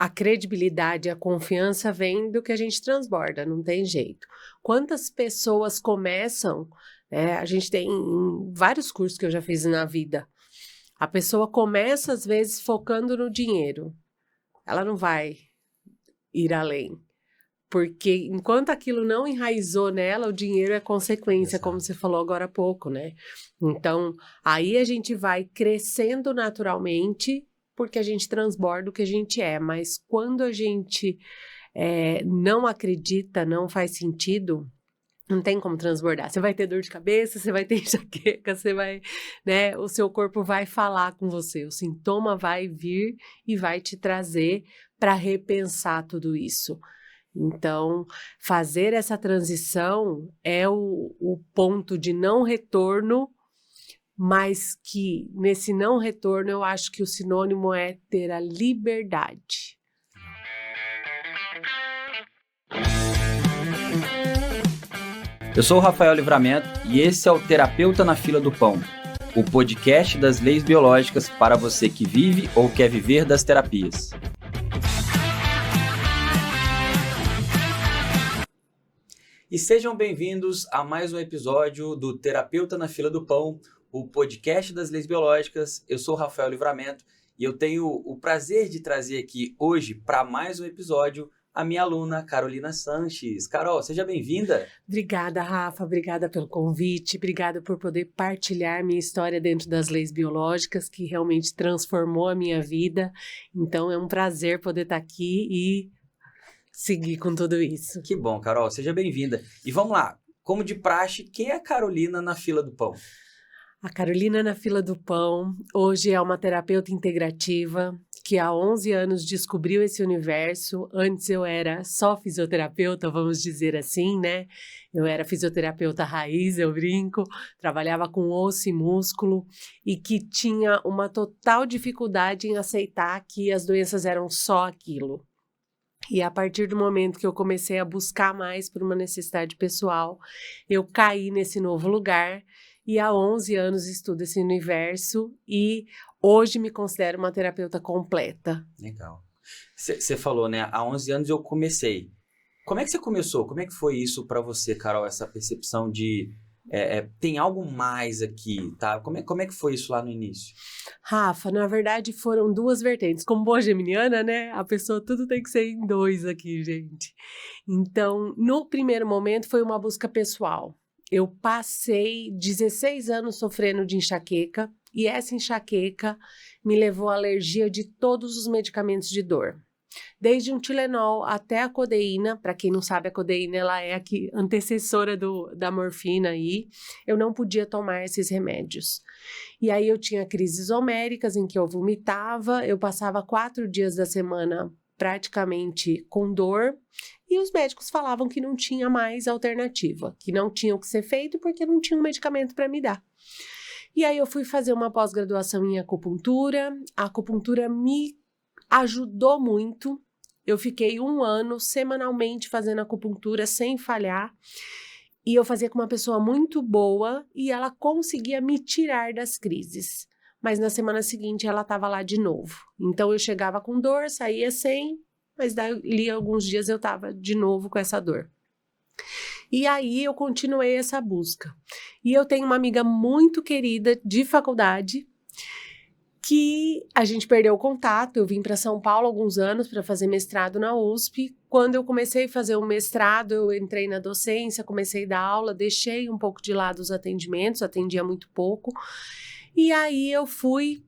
a credibilidade, a confiança vem do que a gente transborda, não tem jeito. Quantas pessoas começam, a gente tem vários cursos que eu já fiz na vida, a pessoa começa às vezes focando no dinheiro, ela não vai ir além, porque enquanto aquilo não enraizou nela, o dinheiro é consequência, Exato. como você falou agora há pouco, né? Então, aí a gente vai crescendo naturalmente, porque a gente transborda o que a gente é, mas quando a gente não acredita, não faz sentido, não tem como transbordar. Você vai ter dor de cabeça, você vai ter enxaqueca, você vai, né? O seu corpo vai falar com você, o sintoma vai vir e vai te trazer para repensar tudo isso. Então, fazer essa transição é o ponto de não retorno, mas que nesse não retorno eu acho que o sinônimo é ter a liberdade. Eu sou o Rafael Livramento e esse é o Terapeuta na Fila do Pão, o podcast das leis biológicas para você que vive ou quer viver das terapias. E sejam bem-vindos a mais um episódio do Terapeuta na Fila do Pão, o podcast das leis biológicas. Eu sou o Rafael Livramento e eu tenho o prazer de trazer aqui hoje para mais um episódio a minha aluna Carolina Sanches. Carol, seja bem-vinda. Obrigada, Rafa, obrigada pelo convite, obrigada por poder partilhar minha história dentro das leis biológicas, que realmente transformou a minha vida. Então é um prazer poder estar aqui e seguir com tudo isso. Que bom, Carol, seja bem-vinda. E vamos lá, como de praxe, quem é a Carolina na fila do pão? A Carolina na Fila do Pão hoje é uma terapeuta integrativa que há 11 anos descobriu esse universo. Antes eu era só fisioterapeuta, vamos dizer assim, né? Eu era fisioterapeuta raiz, eu brinco, trabalhava com osso e músculo e que tinha uma total dificuldade em aceitar que as doenças eram só aquilo. E a partir do momento que eu comecei a buscar mais por uma necessidade pessoal, eu caí nesse novo lugar. E há 11 anos estudo esse universo e hoje me considero uma terapeuta completa. Legal. Você falou, né? Há 11 anos eu comecei. Como é que você começou? Como é que foi isso para você, Carol? Essa percepção de tem algo mais aqui, tá? Como é que foi isso lá no início? Rafa, na verdade foram duas vertentes. Como boa geminiana, né? A pessoa tudo tem que ser em dois aqui, gente. Então, no primeiro momento foi uma busca pessoal. Eu passei 16 anos sofrendo de enxaqueca e essa enxaqueca me levou à alergia de todos os medicamentos de dor. Desde um Tilenol até a codeína, para quem não sabe, a codeína ela é a antecessora da morfina aí, eu não podia tomar esses remédios. E aí eu tinha crises homéricas em que eu vomitava, eu passava 4 dias da semana praticamente com dor, e os médicos falavam que não tinha mais alternativa, que não tinha o que ser feito porque não tinha um medicamento para me dar. E aí eu fui fazer uma pós-graduação em acupuntura, a acupuntura me ajudou muito, eu fiquei 1 ano semanalmente fazendo acupuntura sem falhar, e eu fazia com uma pessoa muito boa e ela conseguia me tirar das crises. Mas na semana seguinte ela estava lá de novo. Então eu chegava com dor, saía sem, mas dali alguns dias eu estava de novo com essa dor. E aí eu continuei essa busca. E eu tenho uma amiga muito querida de faculdade que a gente perdeu o contato. Eu vim para São Paulo há alguns anos para fazer mestrado na USP. Quando eu comecei a fazer o mestrado, eu entrei na docência, comecei a dar aula, deixei um pouco de lado os atendimentos, atendia muito pouco. E aí eu fui,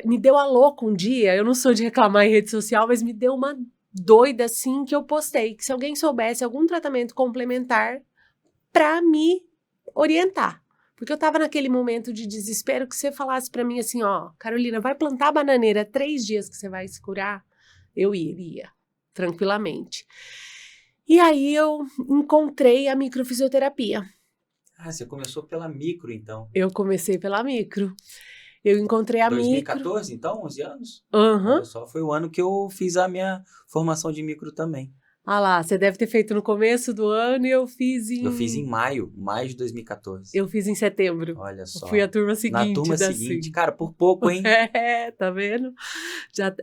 me deu a louca um dia, eu não sou de reclamar em rede social, mas me deu uma doida assim que eu postei, que se alguém soubesse algum tratamento complementar para me orientar. Porque eu tava naquele momento de desespero que você falasse para mim assim, ó, Carolina, vai plantar bananeira 3 dias que você vai se curar, eu iria, tranquilamente. E aí eu encontrei a microfisioterapia. Ah, você começou pela micro, então. Eu comecei pela micro. Eu encontrei a 2014, então, 11 anos? Aham. Olha só, foi o ano que eu fiz a minha formação de micro também. Ah lá, você deve ter feito no começo do ano e eu fiz Eu fiz em maio de 2014. Eu fiz em setembro. Olha só. Eu fui a turma seguinte. Na turma seguinte. Cara, por pouco, hein? Tá vendo?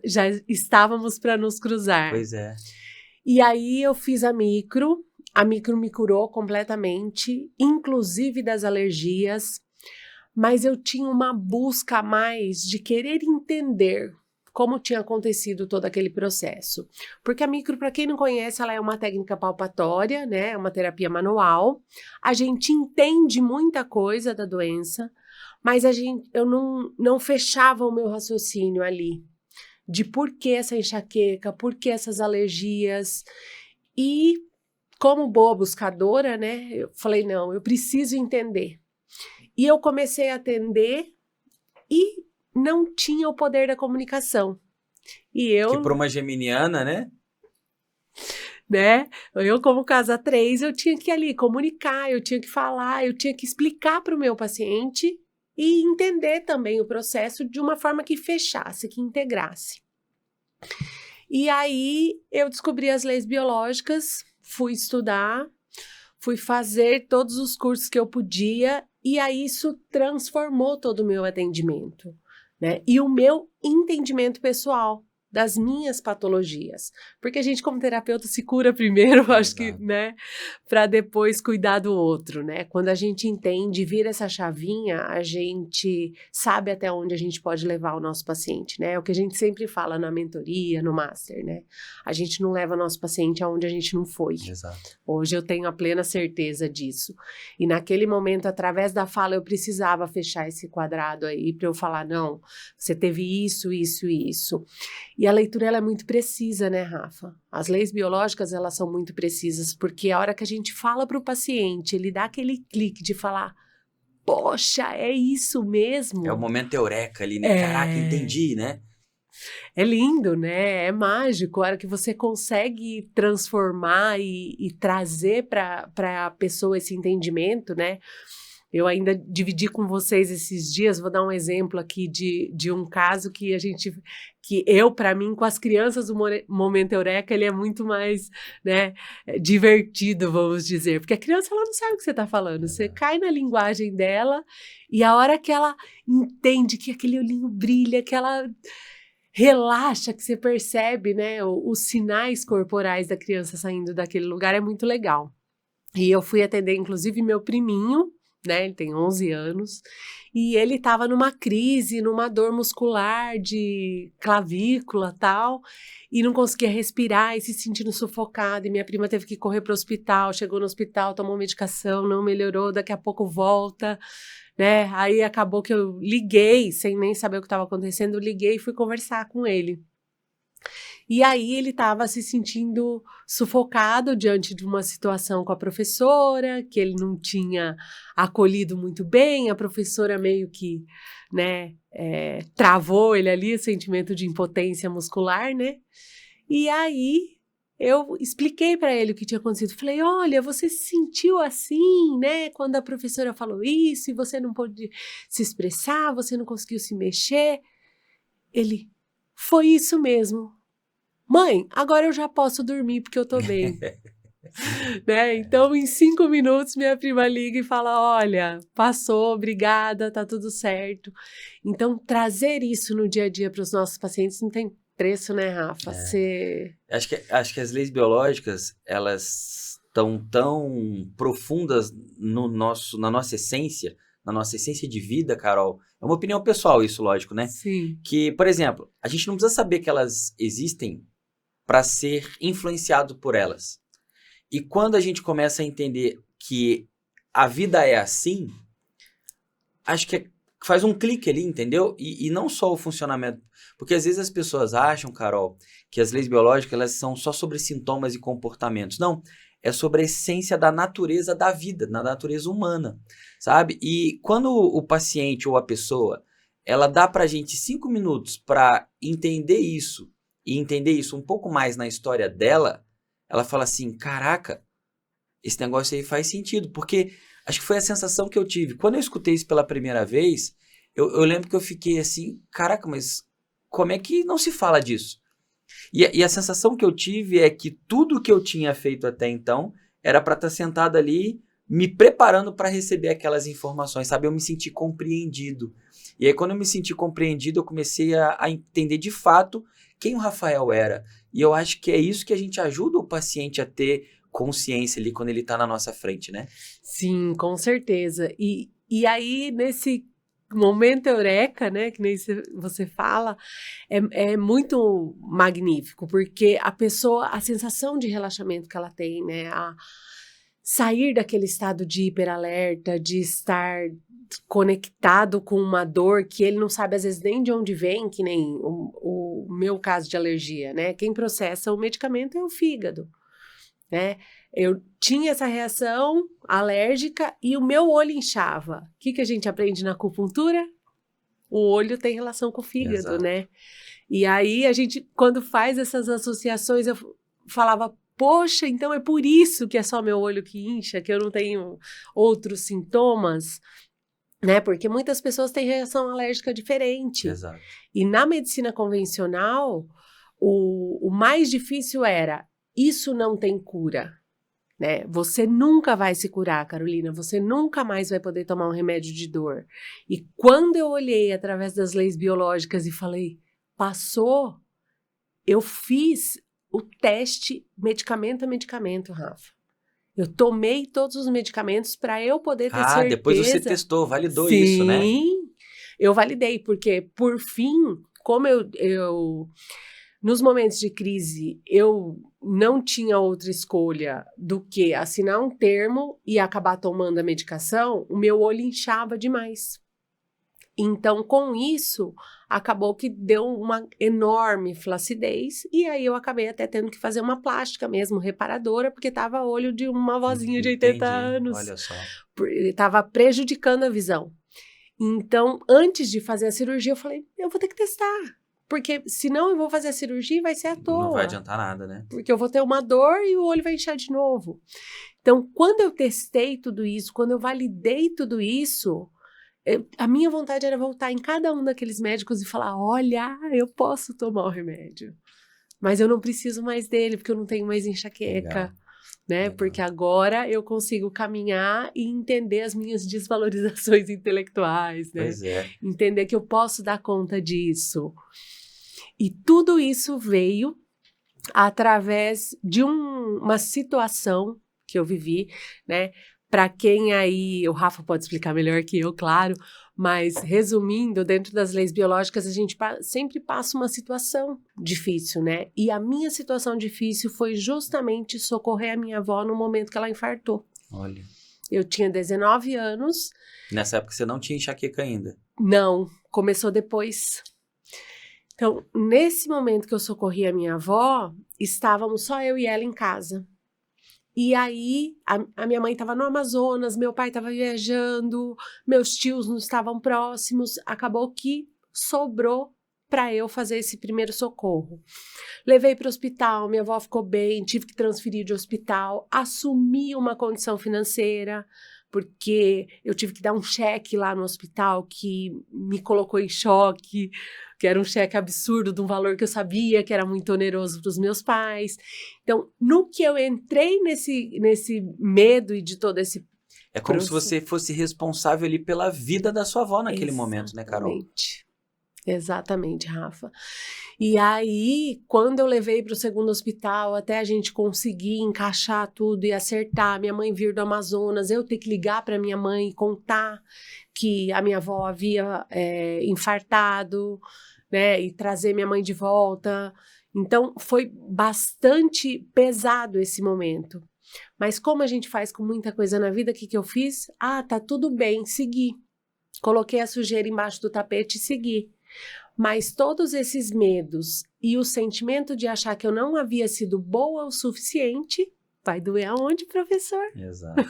Já estávamos para nos cruzar. Pois é. E aí eu fiz a micro me curou completamente, inclusive das alergias, mas eu tinha uma busca a mais de querer entender como tinha acontecido todo aquele processo. Porque a micro, para quem não conhece, ela é uma técnica palpatória, né? É uma terapia manual. A gente entende muita coisa da doença, mas eu não fechava o meu raciocínio ali de por que essa enxaqueca, por que essas alergias. E como boa buscadora, né? Eu falei, não, eu preciso entender. E eu comecei a atender e não tinha o poder da comunicação. E eu... Que para uma geminiana, né? Eu como casa 3, eu tinha que ali comunicar, eu tinha que falar, eu tinha que explicar para o meu paciente e entender também o processo de uma forma que fechasse, que integrasse. E aí eu descobri as leis biológicas, fui estudar, fui fazer todos os cursos que eu podia e aí isso transformou todo o meu atendimento, né? E o meu entendimento pessoal das minhas patologias. Porque a gente, como terapeuta, se cura primeiro, acho que, né? Para depois cuidar do outro, né? Quando a gente entende, vira essa chavinha, a gente sabe até onde a gente pode levar o nosso paciente, né? É o que a gente sempre fala na mentoria, no master, né? A gente não leva nosso paciente aonde a gente não foi. Exato. Hoje eu tenho a plena certeza disso. E naquele momento, através da fala, eu precisava fechar esse quadrado aí para eu falar, não, você teve isso, isso e isso. E a leitura, ela é muito precisa, né, Rafa? As leis biológicas, elas são muito precisas, porque a hora que a gente fala para o paciente, ele dá aquele clique de falar, poxa, é isso mesmo? É o momento eureka ali, né? Caraca, entendi, né? É lindo, né? É mágico. A hora que você consegue transformar e trazer para a pessoa esse entendimento, né? Eu ainda dividi com vocês esses dias, vou dar um exemplo aqui de um caso que para mim, com as crianças, o momento eureka, ele é muito mais, né, divertido, vamos dizer, porque a criança, ela não sabe o que você está falando, você cai na linguagem dela e a hora que ela entende que aquele olhinho brilha, que ela relaxa, que você percebe, né, os sinais corporais da criança saindo daquele lugar, é muito legal. E eu fui atender, inclusive, meu priminho, né, ele tem 11 anos, e ele estava numa crise, numa dor muscular de clavícula tal, e não conseguia respirar e se sentindo sufocado, e minha prima teve que correr para o hospital, chegou no hospital, tomou medicação, não melhorou, daqui a pouco volta, né, aí acabou que eu liguei, sem nem saber o que estava acontecendo, eu liguei e fui conversar com ele. E aí ele estava se sentindo sufocado diante de uma situação com a professora, que ele não tinha acolhido muito bem, a professora meio que, né, travou ele ali, o sentimento de impotência muscular, né? E aí eu expliquei para ele o que tinha acontecido. Falei, olha, você se sentiu assim, né? Quando a professora falou isso, e você não pôde se expressar, você não conseguiu se mexer. Ele, foi isso mesmo. Mãe, agora eu já posso dormir porque eu tô bem. Né? Então, em 5 minutos, minha prima liga e fala, olha, passou, obrigada, tá tudo certo. Então, trazer isso no dia a dia para os nossos pacientes não tem preço, né, Rafa? Acho que as leis biológicas, elas estão tão profundas na nossa essência de vida, Carol. É uma opinião pessoal isso, lógico, né? Sim. Que, por exemplo, a gente não precisa saber que elas existem para ser influenciado por elas. E quando a gente começa a entender que a vida é assim, acho que faz um clique ali, entendeu? E não só o funcionamento. Porque às vezes as pessoas acham, Carol, que as leis biológicas elas são só sobre sintomas e comportamentos. Não, é sobre a essência da natureza da vida, da natureza humana, sabe? E quando o paciente ou a pessoa, ela dá pra gente 5 minutos para entender isso, e entender isso um pouco mais na história dela, ela fala assim, caraca, esse negócio aí faz sentido, porque acho que foi a sensação que eu tive. Quando eu escutei isso pela primeira vez, eu lembro que eu fiquei assim, caraca, mas como é que não se fala disso? E a sensação que eu tive é que tudo que eu tinha feito até então era para estar sentado ali, me preparando para receber aquelas informações, sabe? Eu me senti compreendido. E aí, quando eu me senti compreendido, eu comecei a entender de fato quem o Rafael era. E eu acho que é isso que a gente ajuda o paciente a ter consciência ali quando ele está na nossa frente, né? Sim, com certeza. E aí, nesse momento eureka, né, que nem você fala, é muito magnífico, porque a pessoa, a sensação de relaxamento que ela tem, né, a sair daquele estado de hiperalerta, de estar conectado com uma dor que ele não sabe às vezes nem de onde vem, que nem o meu caso de alergia, né? Quem processa o medicamento é o fígado, né? Eu tinha essa reação alérgica e o meu olho inchava. O que a gente aprende na acupuntura? O olho tem relação com o fígado, Exato. né? E aí a gente, quando faz essas associações, eu falava, poxa, então é por isso que é só meu olho que incha, que eu não tenho outros sintomas, né? Porque muitas pessoas têm reação alérgica diferente. Exato. E na medicina convencional, o mais difícil era, isso não tem cura, né? Você nunca vai se curar, Carolina, você nunca mais vai poder tomar um remédio de dor. E quando eu olhei através das leis biológicas e falei, passou, eu fiz o teste medicamento a medicamento, Rafa. Eu tomei todos os medicamentos para eu poder ter certeza. Depois você testou, validou Sim, isso, né? eu validei, porque por fim, como nos momentos de crise, eu não tinha outra escolha do que assinar um termo e acabar tomando a medicação, o meu olho inchava demais. Então, com isso, acabou que deu uma enorme flacidez e aí eu acabei até tendo que fazer uma plástica mesmo, reparadora, porque estava olho de uma vozinha de 80 anos. Olha só. Estava prejudicando a visão. Então, antes de fazer a cirurgia, eu falei, eu vou ter que testar. Porque senão eu vou fazer a cirurgia e vai ser à toa. Não vai adiantar nada, né? Porque eu vou ter uma dor e o olho vai inchar de novo. Então, quando eu testei tudo isso, quando eu validei tudo isso, a minha vontade era voltar em cada um daqueles médicos e falar, olha, eu posso tomar o remédio. Mas eu não preciso mais dele, porque eu não tenho mais enxaqueca. Legal. Né? Legal. Porque agora eu consigo caminhar e entender as minhas desvalorizações intelectuais, né? Pois é. Entender que eu posso dar conta disso. E tudo isso veio através de uma situação que eu vivi, né? Para quem aí, o Rafa pode explicar melhor que eu, claro, mas resumindo, dentro das leis biológicas, a gente sempre passa uma situação difícil, né? E a minha situação difícil foi justamente socorrer a minha avó no momento que ela infartou. Olha. Eu tinha 19 anos. Nessa época você não tinha enxaqueca ainda? Não, começou depois. Então, nesse momento que eu socorri a minha avó, estávamos só eu e ela em casa. E aí, a minha mãe estava no Amazonas, meu pai estava viajando, meus tios não estavam próximos, acabou que sobrou para eu fazer esse primeiro socorro. Levei para o hospital, minha avó ficou bem, tive que transferir de hospital, assumi uma condição financeira, porque eu tive que dar um cheque lá no hospital que me colocou em choque, que era um cheque absurdo de um valor que eu sabia que era muito oneroso para os meus pais. Então, no que eu entrei nesse medo e de todo esse É como se você fosse responsável ali pela vida da sua avó naquele momento, né, Carol? Exatamente, Rafa. E aí, quando eu levei para o segundo hospital, até a gente conseguir encaixar tudo e acertar, minha mãe vir do Amazonas, eu ter que ligar para minha mãe e contar que a minha avó havia infartado, né, e trazer minha mãe de volta. Então, foi bastante pesado esse momento. Mas como a gente faz com muita coisa na vida, o que eu fiz? Tá tudo bem, segui. Coloquei a sujeira embaixo do tapete e segui. Mas todos esses medos e o sentimento de achar que eu não havia sido boa o suficiente, vai doer aonde, professor? Exato.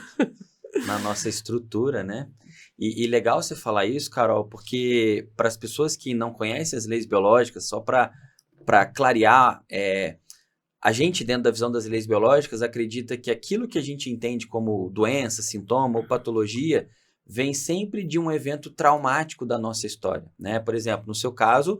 Na nossa estrutura, né? E legal você falar isso, Carol, porque para as pessoas que não conhecem as leis biológicas, só para clarear, a gente, dentro da visão das leis biológicas, acredita que aquilo que a gente entende como doença, sintoma ou patologia vem sempre de um evento traumático da nossa história, né? Por exemplo, no seu caso,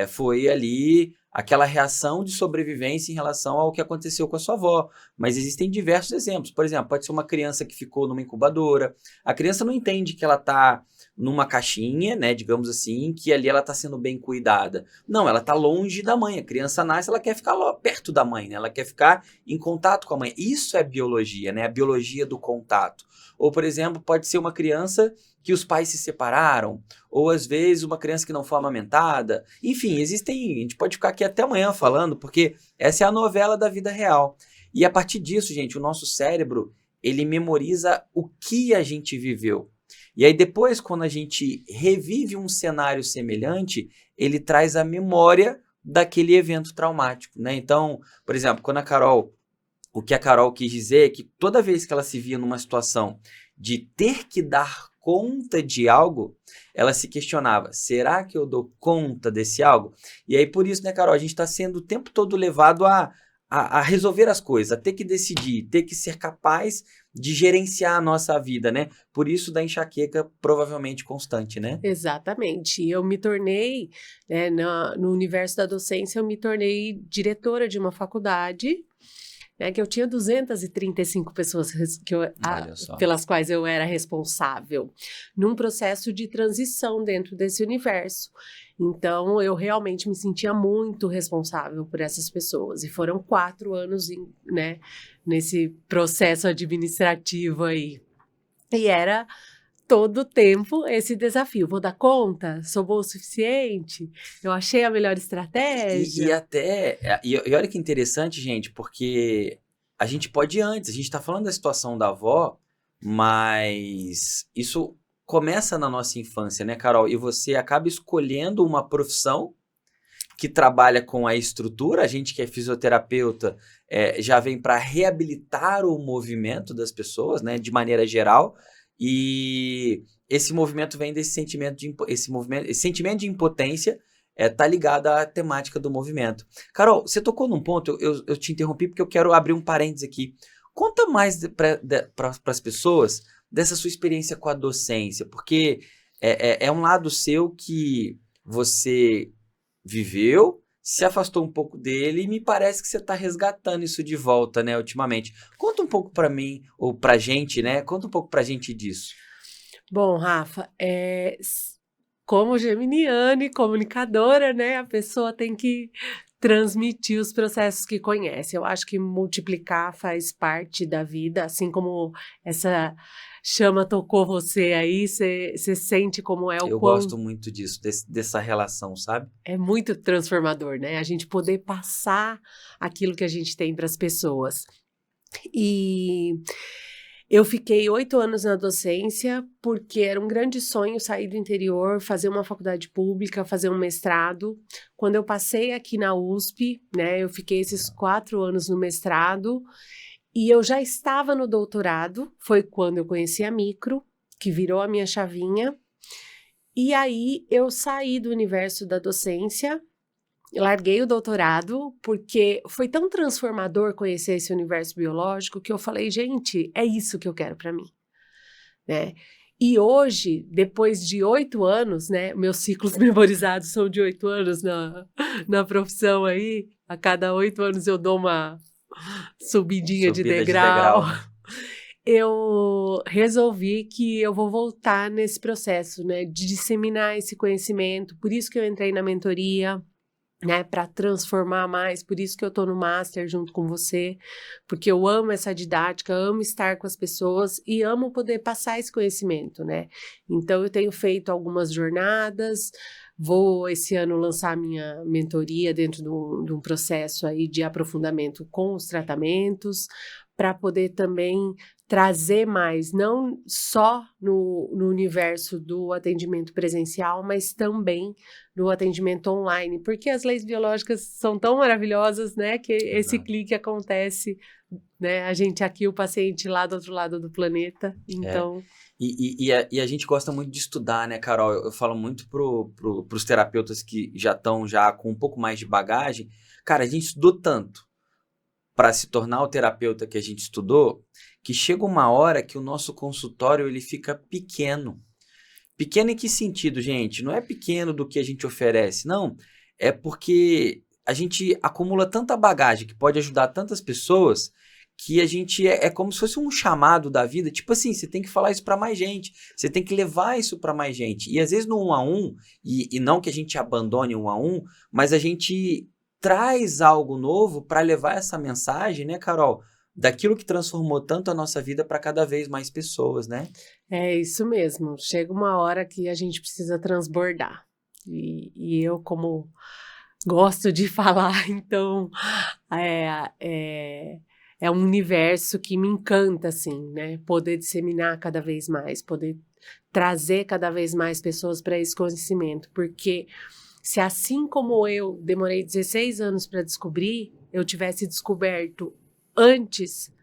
foi ali aquela reação de sobrevivência em relação ao que aconteceu com a sua avó. Mas existem diversos exemplos. Por exemplo, pode ser uma criança que ficou numa incubadora. A criança não entende que ela está numa caixinha, né, digamos assim, que ali ela está sendo bem cuidada. Não, ela está longe da mãe. A criança nasce, ela quer ficar lá perto da mãe, né? Ela quer ficar em contato com a mãe. Isso é biologia, né? A biologia do contato. Ou, por exemplo, pode ser uma criança que os pais se separaram, ou às vezes uma criança que não foi amamentada. Enfim, a gente pode ficar aqui até amanhã falando, porque essa é a novela da vida real. E a partir disso, gente, o nosso cérebro, ele memoriza o que a gente viveu. E aí depois, quando a gente revive um cenário semelhante, ele traz a memória daquele evento traumático, né? Então, por exemplo, o que a Carol quis dizer é que toda vez que ela se via numa situação de ter que dar conta de algo, ela se questionava, será que eu dou conta desse algo? E aí por isso, né, Carol, a gente está sendo o tempo todo levado a resolver as coisas, a ter que decidir, ter que ser capaz de gerenciar a nossa vida, né? Por isso da enxaqueca provavelmente constante, né? Exatamente. Eu me tornei, né, no universo da docência, eu me tornei diretora de uma faculdade, né, que eu tinha 235 pessoas pelas quais eu era responsável, num processo de transição dentro desse universo. Então, eu realmente me sentia muito responsável por essas pessoas. E foram 4 anos, né, nesse processo administrativo aí. E era todo o tempo esse desafio. Vou dar conta? Sou boa o suficiente? Eu achei a melhor estratégia? E olha que interessante, gente, porque a gente pode ir antes. A gente está falando da situação da avó, mas isso começa na nossa infância, né, Carol? E você acaba escolhendo uma profissão que trabalha com a estrutura. A gente que é fisioterapeuta já vem para reabilitar o movimento das pessoas, né, de maneira geral. E esse movimento vem desse sentimento esse sentimento de impotência tá ligado à temática do movimento. Carol, você tocou num ponto, eu te interrompi porque eu quero abrir um parênteses aqui. Conta mais para as pessoas dessa sua experiência com a docência, porque é um lado seu que você viveu, se afastou um pouco dele e me parece que você está resgatando isso de volta, né, ultimamente. Conta um pouco para mim, ou pra gente, né? Conta um pouco pra gente disso. Bom, Rafa, como geminiana e comunicadora, né, a pessoa tem que transmitir os processos que conhece. Eu acho que multiplicar faz parte da vida, assim como essa chama tocou você aí, você sente como é o Eu quão gosto muito disso, dessa relação, sabe? é muito transformador, né? A gente poder passar aquilo que a gente tem para as pessoas. E eu fiquei 8 anos na docência porque era um grande sonho sair do interior, fazer uma faculdade pública, fazer um mestrado. Quando eu passei aqui na USP, né, eu fiquei esses 4 anos no mestrado e eu já estava no doutorado. Foi quando eu conheci a Micro, que virou a minha chavinha. E aí eu saí do universo da docência, larguei o doutorado, porque foi tão transformador conhecer esse universo biológico que eu falei, gente, é isso que eu quero para mim, né? E hoje, depois de 8 anos, né, meus ciclos memorizados são de 8 anos na profissão aí, a cada 8 anos eu dou uma subidinha de degrau. Eu resolvi que eu vou voltar nesse processo, né, de disseminar esse conhecimento, por isso que eu entrei na mentoria, né, para transformar mais, por isso que eu tô no Master junto com você, porque eu amo essa didática, amo estar com as pessoas e amo poder passar esse conhecimento, né? Então eu tenho feito algumas jornadas, vou esse ano lançar minha mentoria dentro de um processo aí de aprofundamento com os tratamentos, para poder também trazer mais, não só no universo do atendimento presencial, mas também no atendimento online, porque as leis biológicas são tão maravilhosas, né, que esse clique acontece, né, a gente aqui, o paciente lá do outro lado do planeta, então... E a gente gosta muito de estudar, né, Carol? Eu falo muito pros terapeutas que já estão com um pouco mais de bagagem. Cara, a gente estudou tanto para se tornar o terapeuta que a gente estudou, que chega uma hora que o nosso consultório ele fica pequeno. Pequeno em que sentido, gente? Não é pequeno do que a gente oferece, não. É porque a gente acumula tanta bagagem que pode ajudar tantas pessoas que a gente é como se fosse um chamado da vida. Tipo assim, você tem que falar isso para mais gente, você tem que levar isso para mais gente. E às vezes no 1-a-1, e não que a gente abandone o 1-a-1, mas a gente traz algo novo para levar essa mensagem, né, Carol? Daquilo que transformou tanto a nossa vida para cada vez mais pessoas, né? É isso mesmo. Chega uma hora que a gente precisa transbordar. E eu, como gosto de falar, então, é um universo que me encanta, assim, né? Poder disseminar cada vez mais, poder trazer cada vez mais pessoas para esse conhecimento. Porque se assim como eu demorei 16 anos para descobrir, eu tivesse descoberto antes,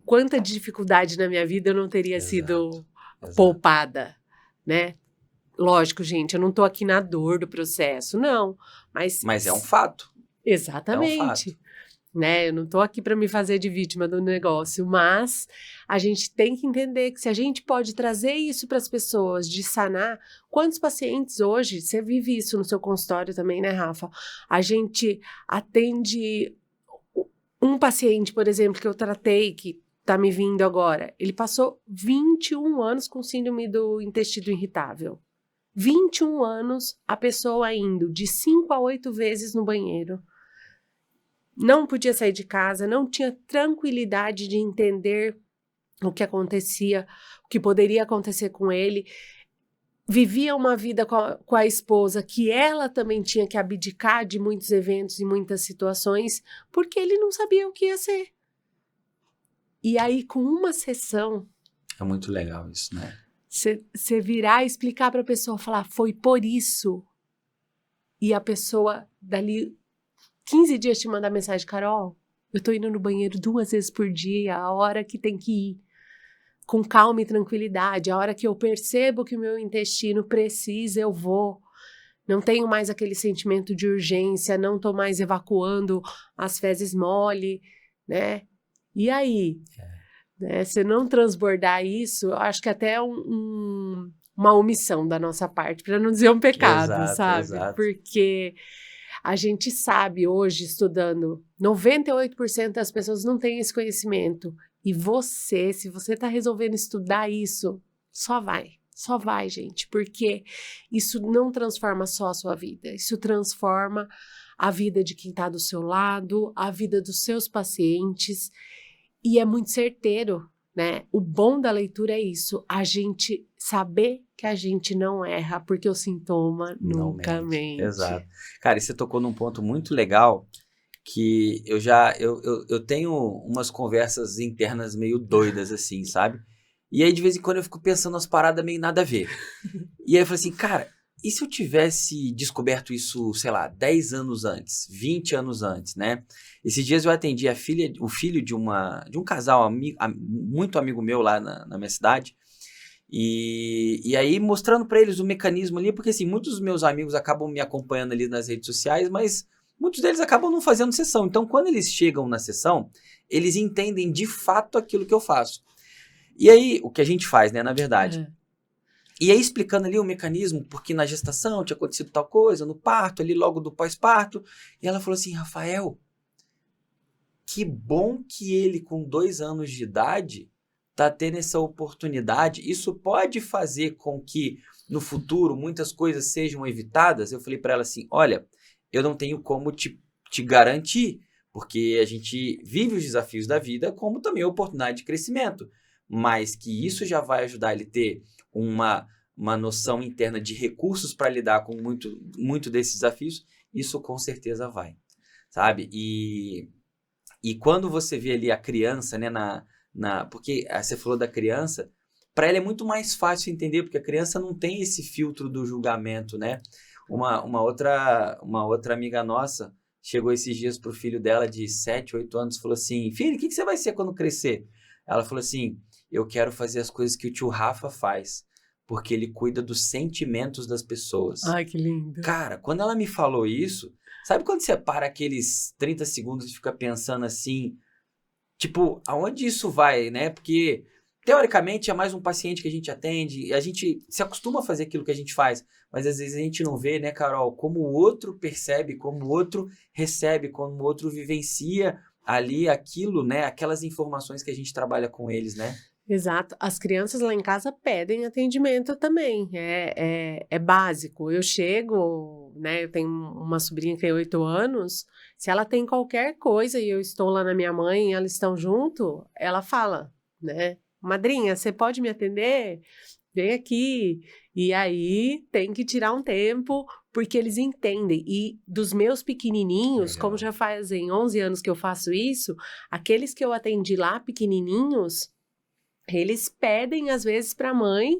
quanta dificuldade na minha vida eu não teria sido poupada, né? Lógico, gente, eu não tô aqui na dor do processo, não. Mas é um fato. Exatamente. É um fato. Né? Eu não tô aqui para me fazer de vítima do negócio, mas a gente tem que entender que se a gente pode trazer isso para as pessoas, de sanar, quantos pacientes hoje, você vive isso no seu consultório também, né, Rafa? A gente atende um paciente, por exemplo, que eu tratei, que tá me vindo agora, ele passou 21 anos com síndrome do intestino irritável. 21 anos, a pessoa indo de 5 a 8 vezes no banheiro. Não podia sair de casa, não tinha tranquilidade de entender o que acontecia, o que poderia acontecer com ele. Vivia uma vida com a esposa que ela também tinha que abdicar de muitos eventos e muitas situações, porque ele não sabia o que ia ser. E aí, com uma sessão... É muito legal isso, né? Você virar e explicar para a pessoa, falar, foi por isso. E a pessoa, dali 15 dias te mandar mensagem, Carol, eu tô indo no banheiro 2 vezes por dia, a hora que tem que ir. Com calma e tranquilidade, a hora que eu percebo que o meu intestino precisa, eu vou. Não tenho mais aquele sentimento de urgência, não tô mais evacuando as fezes mole, né? E aí? Né? Se não transbordar isso, eu acho que até é uma omissão da nossa parte, para não dizer um pecado, Exato, sabe? exato. Porque a gente sabe hoje, estudando, 98% das pessoas não têm esse conhecimento. E você, se você está resolvendo estudar isso, só vai, gente, porque isso não transforma só a sua vida, isso transforma a vida de quem está do seu lado, a vida dos seus pacientes. E é muito certeiro, né? O bom da leitura é isso, a gente saber que a gente não erra, porque o sintoma nunca mente. Exato. Cara, e você tocou num ponto muito legal, que eu tenho umas conversas internas meio doidas, assim, sabe? E aí, de vez em quando, eu fico pensando nas paradas meio nada a ver. E aí eu falei assim, cara, e se eu tivesse descoberto isso, sei lá, 10 anos antes, 20 anos antes, né? Esses dias eu atendi o filho de um casal muito amigo meu lá na minha cidade. E aí mostrando para eles o mecanismo ali, porque assim, muitos dos meus amigos acabam me acompanhando ali nas redes sociais, mas muitos deles acabam não fazendo sessão. Então, quando eles chegam na sessão, eles entendem de fato aquilo que eu faço. E aí, o que a gente faz, né, na verdade. E aí, explicando ali o mecanismo, porque na gestação tinha acontecido tal coisa, no parto, ali logo do pós-parto. E ela falou assim, Rafael, que bom que ele, com 2 anos de idade, tá tendo essa oportunidade. Isso pode fazer com que, no futuro, muitas coisas sejam evitadas. Eu falei para ela assim, olha, eu não tenho como te garantir, porque a gente vive os desafios da vida, como também a oportunidade de crescimento. Mas que isso já vai ajudar ele a ter uma noção interna de recursos para lidar com muito desses desafios, isso com certeza vai, sabe? E quando você vê ali a criança, né, porque você falou da criança, para ela é muito mais fácil entender, porque a criança não tem esse filtro do julgamento, né? Uma outra amiga nossa chegou esses dias pro filho dela de 7, 8 anos e falou assim, filho, o que você vai ser quando crescer? Ela falou assim, eu quero fazer as coisas que o tio Rafa faz, porque ele cuida dos sentimentos das pessoas. Ai, que lindo. Cara, quando ela me falou isso, sabe quando você para aqueles 30 segundos e fica pensando assim, tipo, aonde isso vai, né? Porque teoricamente, é mais um paciente que a gente atende, a gente se acostuma a fazer aquilo que a gente faz, mas às vezes a gente não vê, né, Carol, como o outro percebe, como o outro recebe, como o outro vivencia ali aquilo, né, aquelas informações que a gente trabalha com eles, né? Exato. As crianças lá em casa pedem atendimento também, é básico. Eu chego, né, eu tenho uma sobrinha que tem 8 anos, se ela tem qualquer coisa e eu estou lá na minha mãe e elas estão junto, ela fala, né, madrinha, você pode me atender? Vem aqui. E aí tem que tirar um tempo, porque eles entendem. E dos meus pequenininhos, como Legal. já fazem 11 anos que eu faço isso, aqueles que eu atendi lá pequenininhos, eles pedem às vezes para a mãe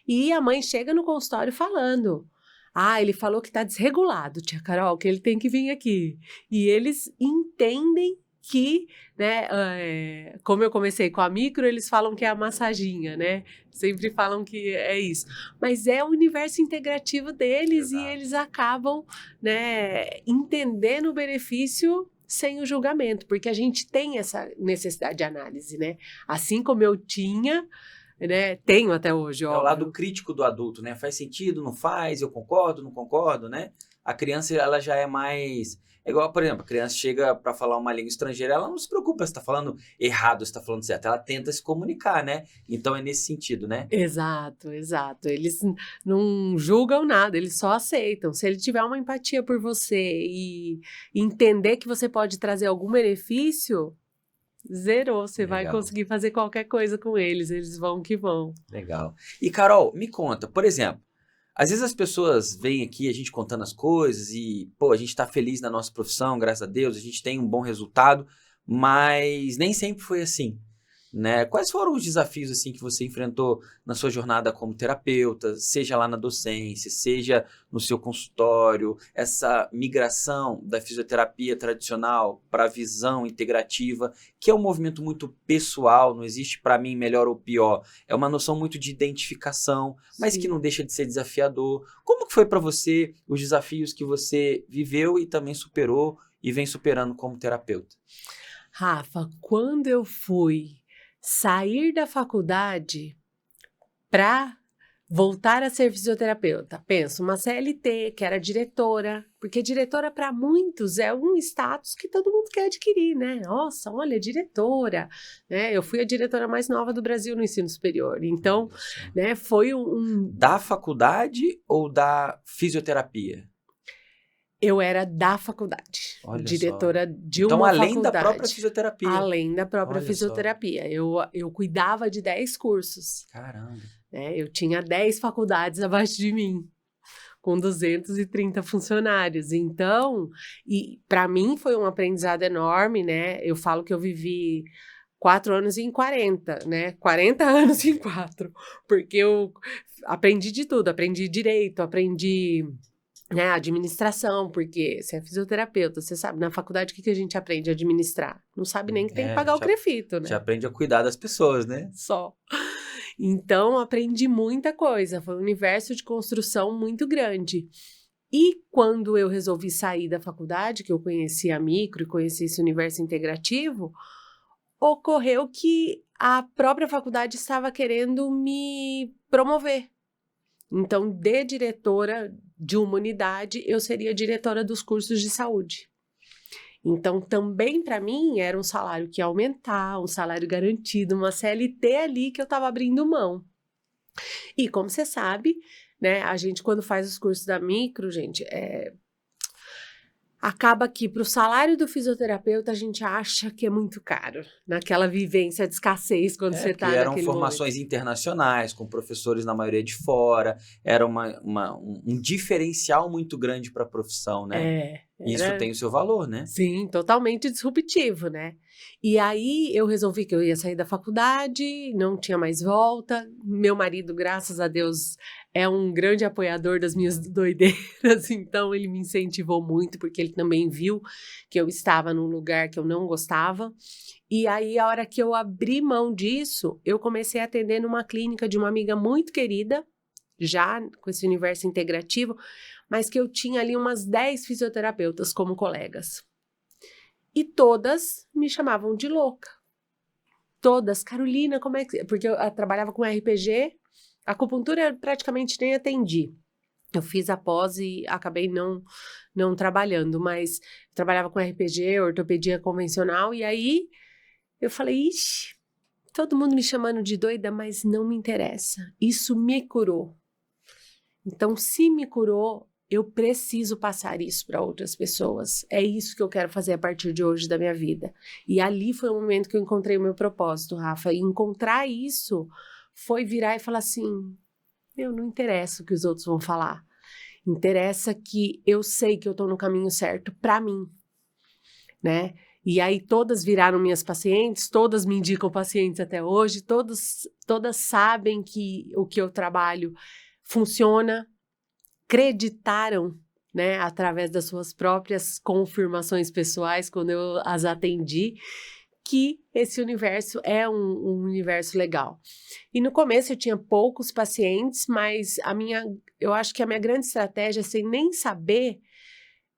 e a mãe chega no consultório falando: "Ah, ele falou que está desregulado, tia Carol, que ele tem que vir aqui". E eles entendem que, né, como eu comecei com a micro, eles falam que é a massaginha, né? Sempre falam que é isso. Mas é o universo integrativo deles e Exato. eles acabam, né, entendendo o benefício sem o julgamento, porque a gente tem essa necessidade de análise, né? Assim como eu tinha, né? Tenho até hoje, É o lado óbvio. crítico do adulto, né? Faz sentido, não faz, eu concordo, não concordo, né? A criança, ela já é mais... É igual, por exemplo, a criança chega para falar uma língua estrangeira, ela não se preocupa se está falando errado, se está falando certo, ela tenta se comunicar, né? Então é nesse sentido, né? Exato, exato. Eles não julgam nada, eles só aceitam. Se ele tiver uma empatia por você e entender que você pode trazer algum benefício, zerou. Você vai Legal. conseguir fazer qualquer coisa com eles vão que vão. Legal. E Carol, me conta, por exemplo, às vezes as pessoas vêm aqui a gente contando as coisas e, pô, a gente tá feliz na nossa profissão, graças a Deus, a gente tem um bom resultado, mas nem sempre foi assim, né? Quais foram os desafios assim que você enfrentou na sua jornada como terapeuta, seja lá na docência, seja no seu consultório, essa migração da fisioterapia tradicional para a visão integrativa, que é um movimento muito pessoal, não existe para mim melhor ou pior, é uma noção muito de identificação, mas que Sim. não deixa de ser desafiador. Como que foi para você os desafios que você viveu e também superou e vem superando como terapeuta? Rafa, quando eu fui sair da faculdade para voltar a ser fisioterapeuta, penso, uma CLT, que era diretora, porque diretora para muitos é um status que todo mundo quer adquirir, né? Nossa, olha, diretora, né? Eu fui a diretora mais nova do Brasil no ensino superior, então, Olha só. né, foi um... Da faculdade ou da fisioterapia? Eu era da faculdade, Olha só. diretora de Então, uma além da própria faculdade, fisioterapia. além da própria Olha só. fisioterapia. Eu cuidava de 10 cursos, Caramba. né? Eu tinha 10 faculdades abaixo de mim, com 230 funcionários. Então, e para mim foi um aprendizado enorme, né? Eu falo que eu vivi 4 anos em 40, né? 40 anos em 4, porque eu aprendi de tudo, aprendi direito, aprendi, né, administração, porque você é fisioterapeuta, você sabe, na faculdade o que a gente aprende a administrar? Não sabe nem que tem que pagar o crefito, Já né? aprende a cuidar das pessoas, né? Só. Então, aprendi muita coisa, foi um universo de construção muito grande. E quando eu resolvi sair da faculdade, que eu conheci a micro e conheci esse universo integrativo, ocorreu que a própria faculdade estava querendo me promover. Então, de diretora de uma unidade, eu seria diretora dos cursos de saúde. Então, também para mim era um salário que ia aumentar, um salário garantido, uma CLT ali que eu estava abrindo mão. E como você sabe, né, a gente quando faz os cursos da micro, gente, acaba que para o salário do fisioterapeuta a gente acha que é muito caro, naquela vivência de escassez quando você Porque está eram naquele momento. formações internacionais, com professores na maioria de fora, era um diferencial muito grande para a profissão, né? Isso Era... tem o seu valor, né? Sim, totalmente disruptivo, né? E aí eu resolvi que eu ia sair da faculdade, não tinha mais volta. Meu marido, graças a Deus, é um grande apoiador das minhas doideiras, então ele me incentivou muito, porque ele também viu que eu estava num lugar que eu não gostava. E aí, a hora que eu abri mão disso, eu comecei a atender numa clínica de uma amiga muito querida, já com esse universo integrativo, mas que eu tinha ali umas 10 fisioterapeutas como colegas. E todas me chamavam de louca. todas, Carolina, como é que... Porque eu trabalhava com RPG, acupuntura eu praticamente nem atendi. Eu fiz a pós e acabei não trabalhando, mas trabalhava com RPG, ortopedia convencional, e aí eu falei, ixi, todo mundo me chamando de doida, mas não me interessa. Isso me curou. Então, se me curou, eu preciso passar isso para outras pessoas. É isso que eu quero fazer a partir de hoje da minha vida. E ali foi o momento que eu encontrei o meu propósito, Rafa. E encontrar isso foi virar e falar assim, não interessa o que os outros vão falar. Interessa que eu sei que eu estou no caminho certo para mim, né? E aí todas viraram minhas pacientes, todas me indicam pacientes até hoje, todas sabem que o que eu trabalho funciona, acreditaram, né, através das suas próprias confirmações pessoais, quando eu as atendi, que esse universo é um universo legal. E no começo eu tinha poucos pacientes, mas eu acho que a minha grande estratégia, sem nem saber,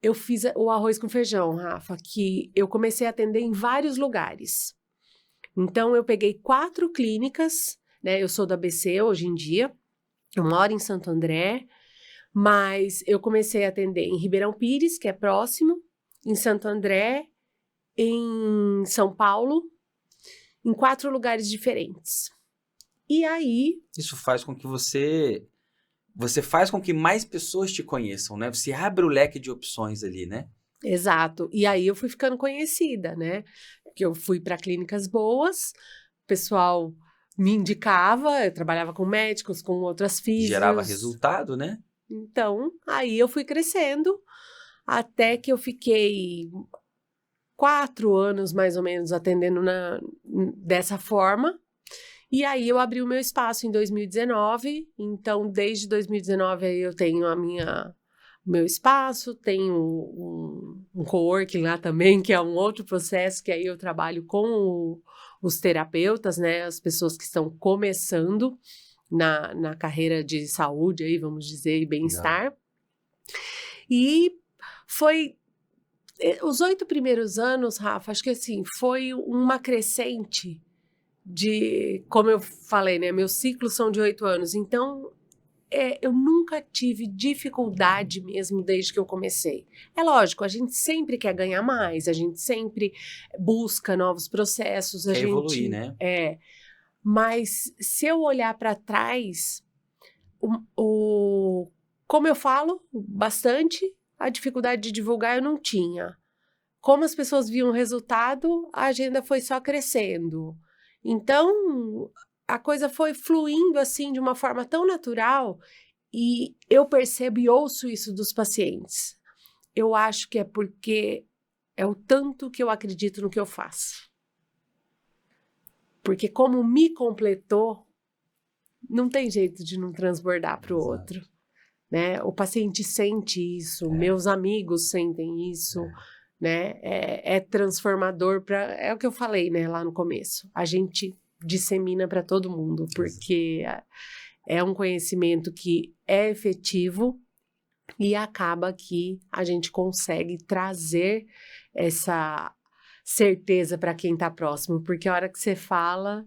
eu fiz o arroz com feijão, Rafa, que eu comecei a atender em vários lugares. Então, eu peguei 4 clínicas, né? Eu sou do ABC hoje em dia, eu moro em Santo André, mas eu comecei a atender em Ribeirão Pires, que é próximo, em Santo André, em São Paulo, em 4 lugares diferentes. E aí... Isso faz com que você faz com que mais pessoas te conheçam, né? Você abre o leque de opções ali, né? Exato. E aí eu fui ficando conhecida, né? Porque eu fui para clínicas boas, o pessoal me indicava, eu trabalhava com médicos, com outras físicas. Gerava resultado, né? Então, aí eu fui crescendo, até que eu fiquei 4 anos, mais ou menos, atendendo dessa forma. E aí eu abri o meu espaço em 2019, então desde 2019 aí eu tenho meu espaço, tenho um coworking lá também, que é um outro processo, que aí eu trabalho com os terapeutas, né, as pessoas que estão começando na carreira de saúde, aí, vamos dizer, e bem-estar. E foi... Os 8 primeiros anos, Rafa, acho que assim, foi uma crescente como eu falei, né, meus ciclos são de 8 anos, então eu nunca tive dificuldade mesmo desde que eu comecei. É lógico, a gente sempre quer ganhar mais, a gente sempre busca novos processos, a gente evoluir, né? Mas se eu olhar para trás, como eu falo bastante, a dificuldade de divulgar eu não tinha. Como as pessoas viam o resultado, a agenda foi só crescendo. Então, a coisa foi fluindo assim de uma forma tão natural e eu percebo e ouço isso dos pacientes. Eu acho que é porque é o tanto que eu acredito no que eu faço. Porque como me completou, não tem jeito de não transbordar para o outro, né? O paciente sente isso, meus amigos sentem isso, né? É transformador é o que eu falei, né, lá no começo. A gente dissemina para todo mundo, porque é um conhecimento que é efetivo e acaba que a gente consegue trazer essa certeza para quem está próximo, porque a hora que você fala,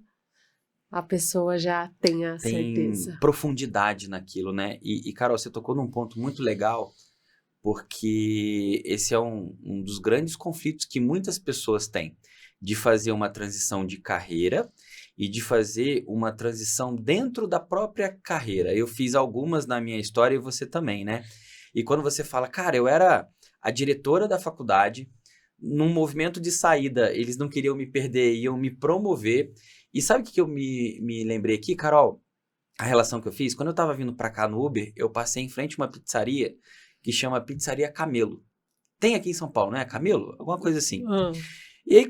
a pessoa já tem a certeza. Tem profundidade naquilo, né? E Carol, você tocou num ponto muito legal, porque esse é um dos grandes conflitos que muitas pessoas têm, de fazer uma transição de carreira e de fazer uma transição dentro da própria carreira. Eu fiz algumas na minha história e você também, né? E quando você fala, cara, eu era a diretora da faculdade, num movimento de saída, eles não queriam me perder, iam me promover. E sabe o que eu me lembrei aqui, Carol? A relação que eu fiz? Quando eu tava vindo pra cá no Uber, eu passei em frente a uma pizzaria que chama Pizzaria Camelo. Tem aqui em São Paulo, né? Camelo? Alguma coisa assim. E aí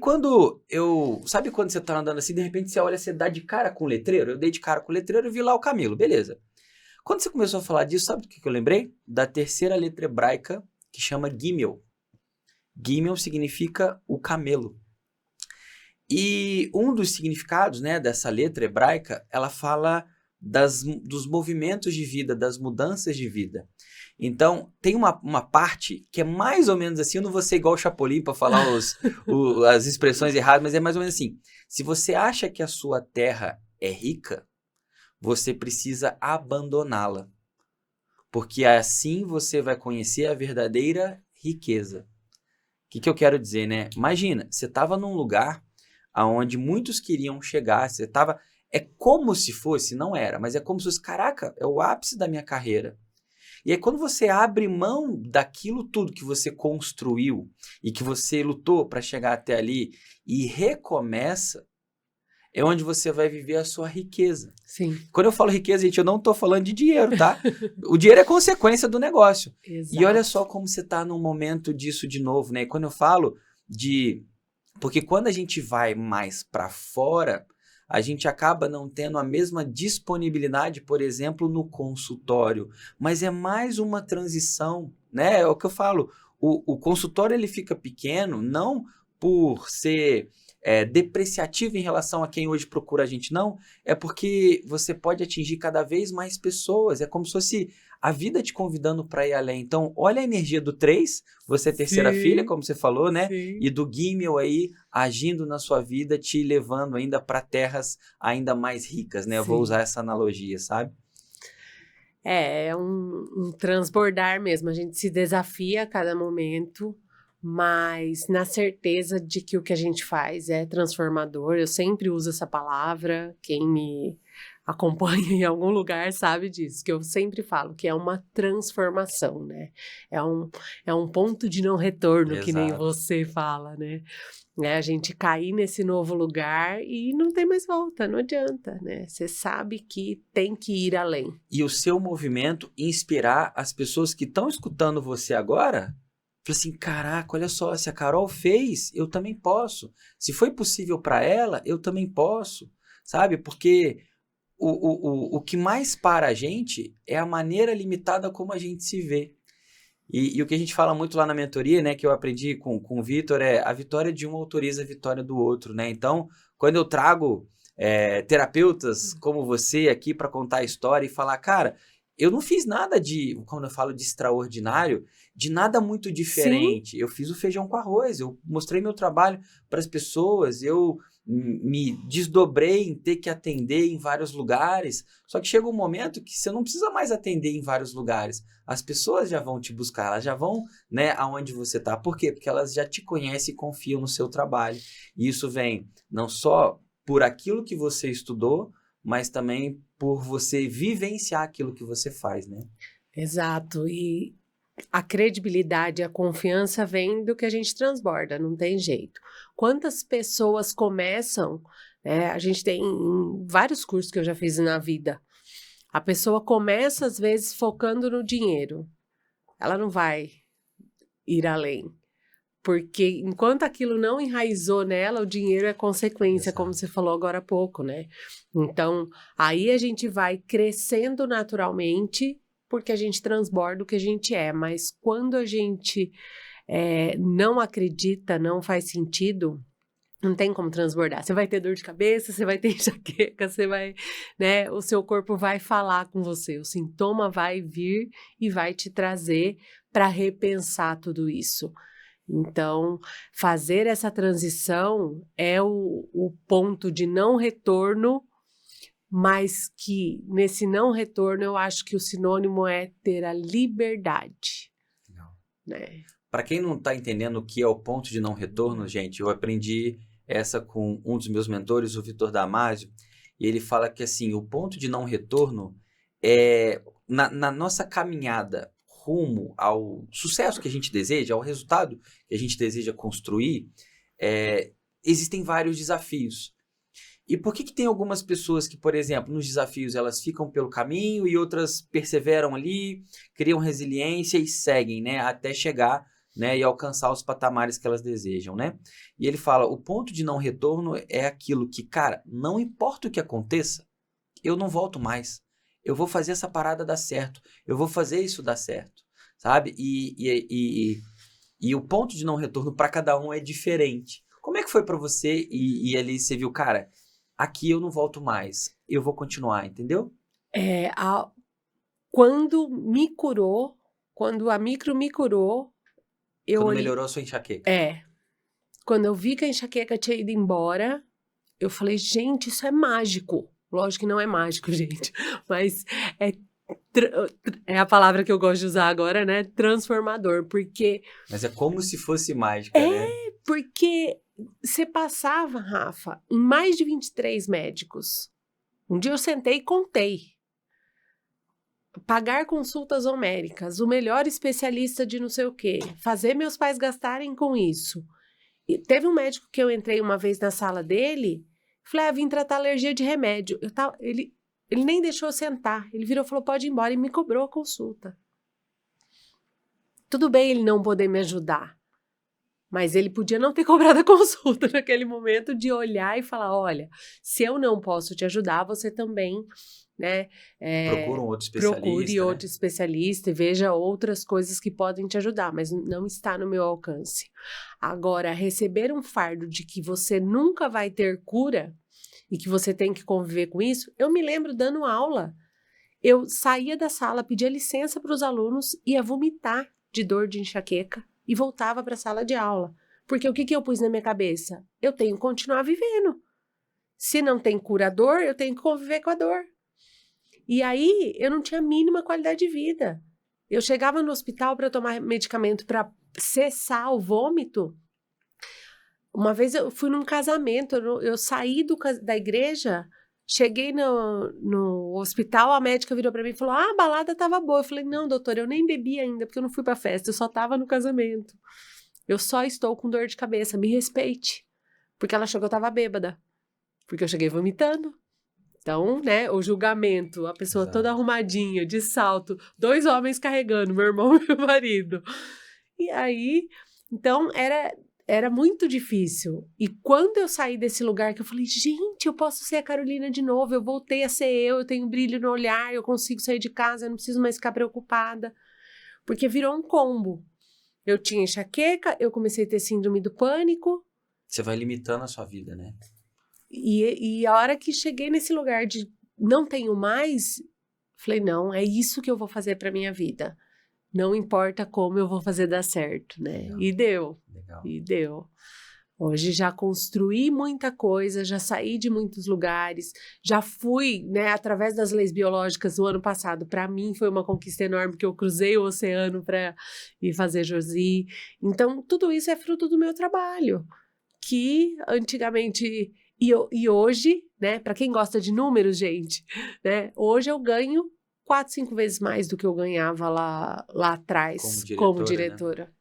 sabe quando você tá andando assim, de repente você olha, você dá de cara com o letreiro? Eu dei de cara com o letreiro e vi lá o Camelo, beleza. Quando você começou a falar disso, sabe do que eu lembrei? Da terceira letra hebraica, que chama Gimel. Gimel significa o camelo. E um dos significados, né, dessa letra hebraica, ela fala dos movimentos de vida, das mudanças de vida. Então, tem uma parte que é mais ou menos assim, eu não vou ser igual o Chapolin para falar as expressões erradas, mas é mais ou menos assim. Se você acha que a sua terra é rica, você precisa abandoná-la. Porque assim você vai conhecer a verdadeira riqueza. O que eu quero dizer, né? Imagina, você estava num lugar aonde muitos queriam chegar, você estava... É como se fosse, não era, mas é como se fosse, caraca, é o ápice da minha carreira. E aí quando você abre mão daquilo tudo que você construiu e que você lutou para chegar até ali e recomeça, é onde você vai viver a sua riqueza. Sim. Quando eu falo riqueza, gente, eu não estou falando de dinheiro, tá? O dinheiro é consequência do negócio. Exato. E olha só como você está num momento disso de novo, né? E quando eu falo de... Porque quando a gente vai mais para fora, a gente acaba não tendo a mesma disponibilidade, por exemplo, no consultório. Mas é mais uma transição, né? É o que eu falo. O consultório ele fica pequeno, não por ser... depreciativo em relação a quem hoje procura a gente, não, é porque você pode atingir cada vez mais pessoas, é como se fosse a vida te convidando para ir além. Então, olha a energia do 3, você é terceira filha, como você falou, né? Sim. E do Gimel aí, agindo na sua vida, te levando ainda para terras ainda mais ricas, né? Eu vou usar essa analogia, sabe? É um transbordar mesmo, a gente se desafia a cada momento, mas na certeza de que o que a gente faz é transformador. Eu sempre uso essa palavra, quem me acompanha em algum lugar sabe disso, que eu sempre falo que é uma transformação, né? É um ponto de não retorno, que nem Exato. você fala, né? A gente cair nesse novo lugar e não tem mais volta, não adianta, né? Você sabe que tem que ir além. E o seu movimento inspirar as pessoas que estão escutando você agora. Falei assim, caraca, olha só, se a Carol fez, eu também posso. Se foi possível para ela, eu também posso, sabe? Porque o que mais para a gente é a maneira limitada como a gente se vê. E o que a gente fala muito lá na mentoria, né, que eu aprendi com o Vitor, é a vitória de um autoriza a vitória do outro, né? Então, quando eu trago terapeutas como você aqui para contar a história e falar, cara, eu não fiz nada de, quando eu falo de extraordinário, de nada muito diferente. Sim. Eu fiz o feijão com arroz, eu mostrei meu trabalho para as pessoas, eu me desdobrei em ter que atender em vários lugares. Só que chega um momento que você não precisa mais atender em vários lugares. As pessoas já vão te buscar, elas já vão, né, aonde você está. Por quê? Porque elas já te conhecem e confiam no seu trabalho. E isso vem não só por aquilo que você estudou, mas também por você vivenciar aquilo que você faz, né? Exato. E a credibilidade, a confiança vem do que a gente transborda, não tem jeito. Quantas pessoas começam, né, a gente tem vários cursos que eu já fiz na vida, a pessoa começa às vezes focando no dinheiro, ela não vai ir além, porque enquanto aquilo não enraizou nela, o dinheiro é consequência, exato, como você falou agora há pouco, né? Então, aí a gente vai crescendo naturalmente, porque a gente transborda o que a gente é, mas quando a gente não acredita, não faz sentido, não tem como transbordar. Você vai ter dor de cabeça, você vai ter enxaqueca, você vai, né? O seu corpo vai falar com você, o sintoma vai vir e vai te trazer para repensar tudo isso. Então, fazer essa transição é o ponto de não retorno, mas que nesse não retorno eu acho que o sinônimo é ter a liberdade. Não. Né? Para quem não está entendendo o que é o ponto de não retorno, gente, eu aprendi essa com um dos meus mentores, o Vitor Damasio, e ele fala que assim, o ponto de não retorno é na nossa caminhada rumo ao sucesso que a gente deseja, ao resultado que a gente deseja construir, existem vários desafios. E por que tem algumas pessoas que, por exemplo, nos desafios elas ficam pelo caminho e outras perseveram ali, criam resiliência e seguem, né, até chegar, né, e alcançar os patamares que elas desejam, né? E ele fala, o ponto de não retorno é aquilo que, cara, não importa o que aconteça, eu não volto mais. Eu vou fazer essa parada dar certo. Eu vou fazer isso dar certo, sabe? E o ponto de não retorno para cada um é diferente. Como é que foi para você e ali você viu, cara, aqui eu não volto mais, eu vou continuar, entendeu? Quando me curou, Quando a micro me curou, Quando melhorou a sua enxaqueca. Quando eu vi que a enxaqueca tinha ido embora, eu falei, gente, isso é mágico. Lógico que não é mágico, gente, mas é a palavra que eu gosto de usar agora, né? Transformador, porque... Mas é como se fosse mágica, né? Porque você passava, Rafa, em mais de 23 médicos. Um dia eu sentei e contei. Pagar consultas homéricas, o melhor especialista de não sei o quê, fazer meus pais gastarem com isso. E teve um médico que eu entrei uma vez na sala dele, falei, vim tratar alergia de remédio. Ele nem deixou eu sentar, ele virou e falou, pode ir embora, e me cobrou a consulta. Tudo bem ele não poder me ajudar, mas ele podia não ter cobrado a consulta naquele momento, de olhar e falar, olha, se eu não posso te ajudar, você também, né? Procure um outro especialista. Procure outro especialista e veja outras coisas que podem te ajudar, mas não está no meu alcance. Agora, receber um fardo de que você nunca vai ter cura e que você tem que conviver com isso, eu me lembro dando aula. Eu saía da sala, pedia licença para os alunos, ia vomitar de dor de enxaqueca e voltava para a sala de aula. Porque o que eu pus na minha cabeça? Eu tenho que continuar vivendo. Se não tem curador, eu tenho que conviver com a dor. E aí, eu não tinha a mínima qualidade de vida. Eu chegava no hospital para tomar medicamento para cessar o vômito. Uma vez eu fui num casamento, eu saí da igreja, cheguei no hospital, a médica virou para mim e falou, a balada tava boa. Eu falei, não, doutora, eu nem bebi ainda, porque eu não fui pra festa, eu só tava no casamento. Eu só estou com dor de cabeça, me respeite. Porque ela achou que eu tava bêbada. Porque eu cheguei vomitando. Então, né, o julgamento, a pessoa toda arrumadinha, de salto, 2 homens carregando, meu irmão e meu marido. E aí, então, era muito difícil. E quando eu saí desse lugar, que eu falei, gente, eu posso ser a Carolina de novo, eu voltei a ser eu tenho brilho no olhar, eu consigo sair de casa, eu não preciso mais ficar preocupada. Porque virou um combo. Eu tinha enxaqueca, eu comecei a ter síndrome do pânico. Você vai limitando a sua vida, né? E a hora que cheguei nesse lugar de não tenho mais, falei, não, é isso que eu vou fazer para minha vida. Não importa como, eu vou fazer dar certo, né? Legal. E deu. Legal. E deu. Hoje já construí muita coisa, já saí de muitos lugares, já fui, né, através das leis biológicas o ano passado. Para mim foi uma conquista enorme, porque eu cruzei o oceano para ir fazer Josi. Então, tudo isso é fruto do meu trabalho, que antigamente... E hoje, né, para quem gosta de números, gente, né, hoje eu ganho 4, 5 vezes mais do que eu ganhava lá atrás como diretora.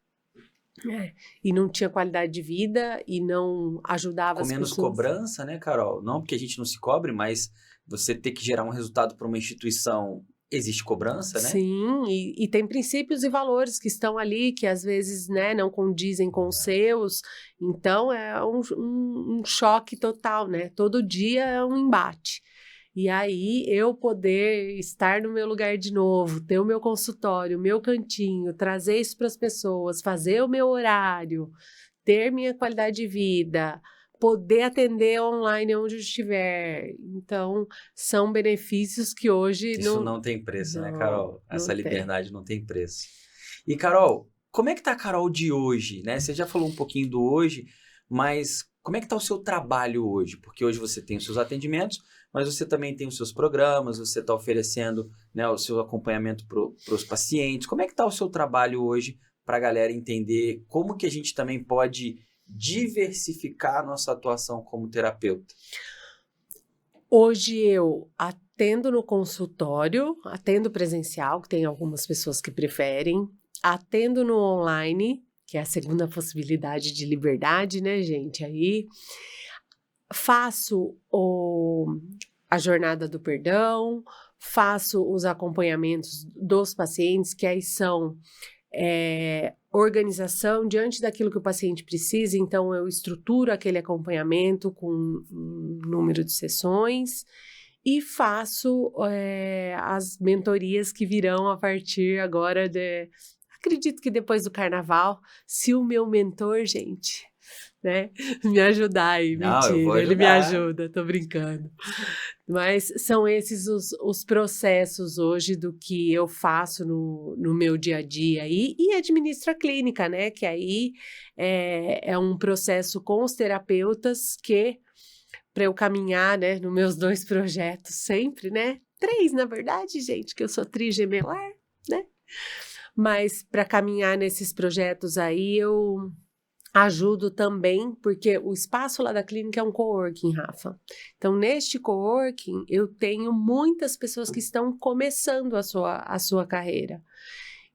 Né? E não tinha qualidade de vida e não ajudava as pessoas. Com menos cobrança, né, Carol? Não porque a gente não se cobre, mas você ter que gerar um resultado para uma instituição, existe cobrança, né? Sim, e tem princípios e valores que estão ali, que às vezes, né, não condizem com os seus. Então, é um choque total, né? Todo dia é um embate. E aí, eu poder estar no meu lugar de novo, ter o meu consultório, o meu cantinho, trazer isso para as pessoas, fazer o meu horário, ter minha qualidade de vida, poder atender online onde eu estiver. Então, são benefícios que hoje... Isso não tem preço, né, Carol? Essa liberdade não tem preço. E, Carol, como é que tá a Carol de hoje, né? Você já falou um pouquinho do hoje, mas como é que tá o seu trabalho hoje? Porque hoje você tem os seus atendimentos, mas você também tem os seus programas, você está oferecendo, né, o seu acompanhamento para os pacientes. Como é que tá o seu trabalho hoje para a galera entender como que a gente também pode diversificar a nossa atuação como terapeuta? Hoje eu atendo no consultório, atendo presencial, que tem algumas pessoas que preferem, atendo no online, que é a segunda possibilidade de liberdade, né, gente? Aí faço a jornada do perdão, faço os acompanhamentos dos pacientes, que aí são organização diante daquilo que o paciente precisa, então eu estruturo aquele acompanhamento com um número de sessões e faço as mentorias que virão a partir agora acredito que depois do carnaval, se o meu mentor, gente, né, me ajudar aí, mentira, ele me ajuda, tô brincando. Mas são esses os processos hoje do que eu faço no meu dia a dia e administro a clínica, né? Que aí é um processo com os terapeutas que, para eu caminhar, né, nos meus 2 projetos sempre, né? 3, na verdade, gente, que eu sou trigemelar, né? Mas para caminhar nesses projetos aí, eu ajudo também, porque o espaço lá da clínica é um coworking, Rafa. Então, neste coworking, eu tenho muitas pessoas que estão começando a sua carreira.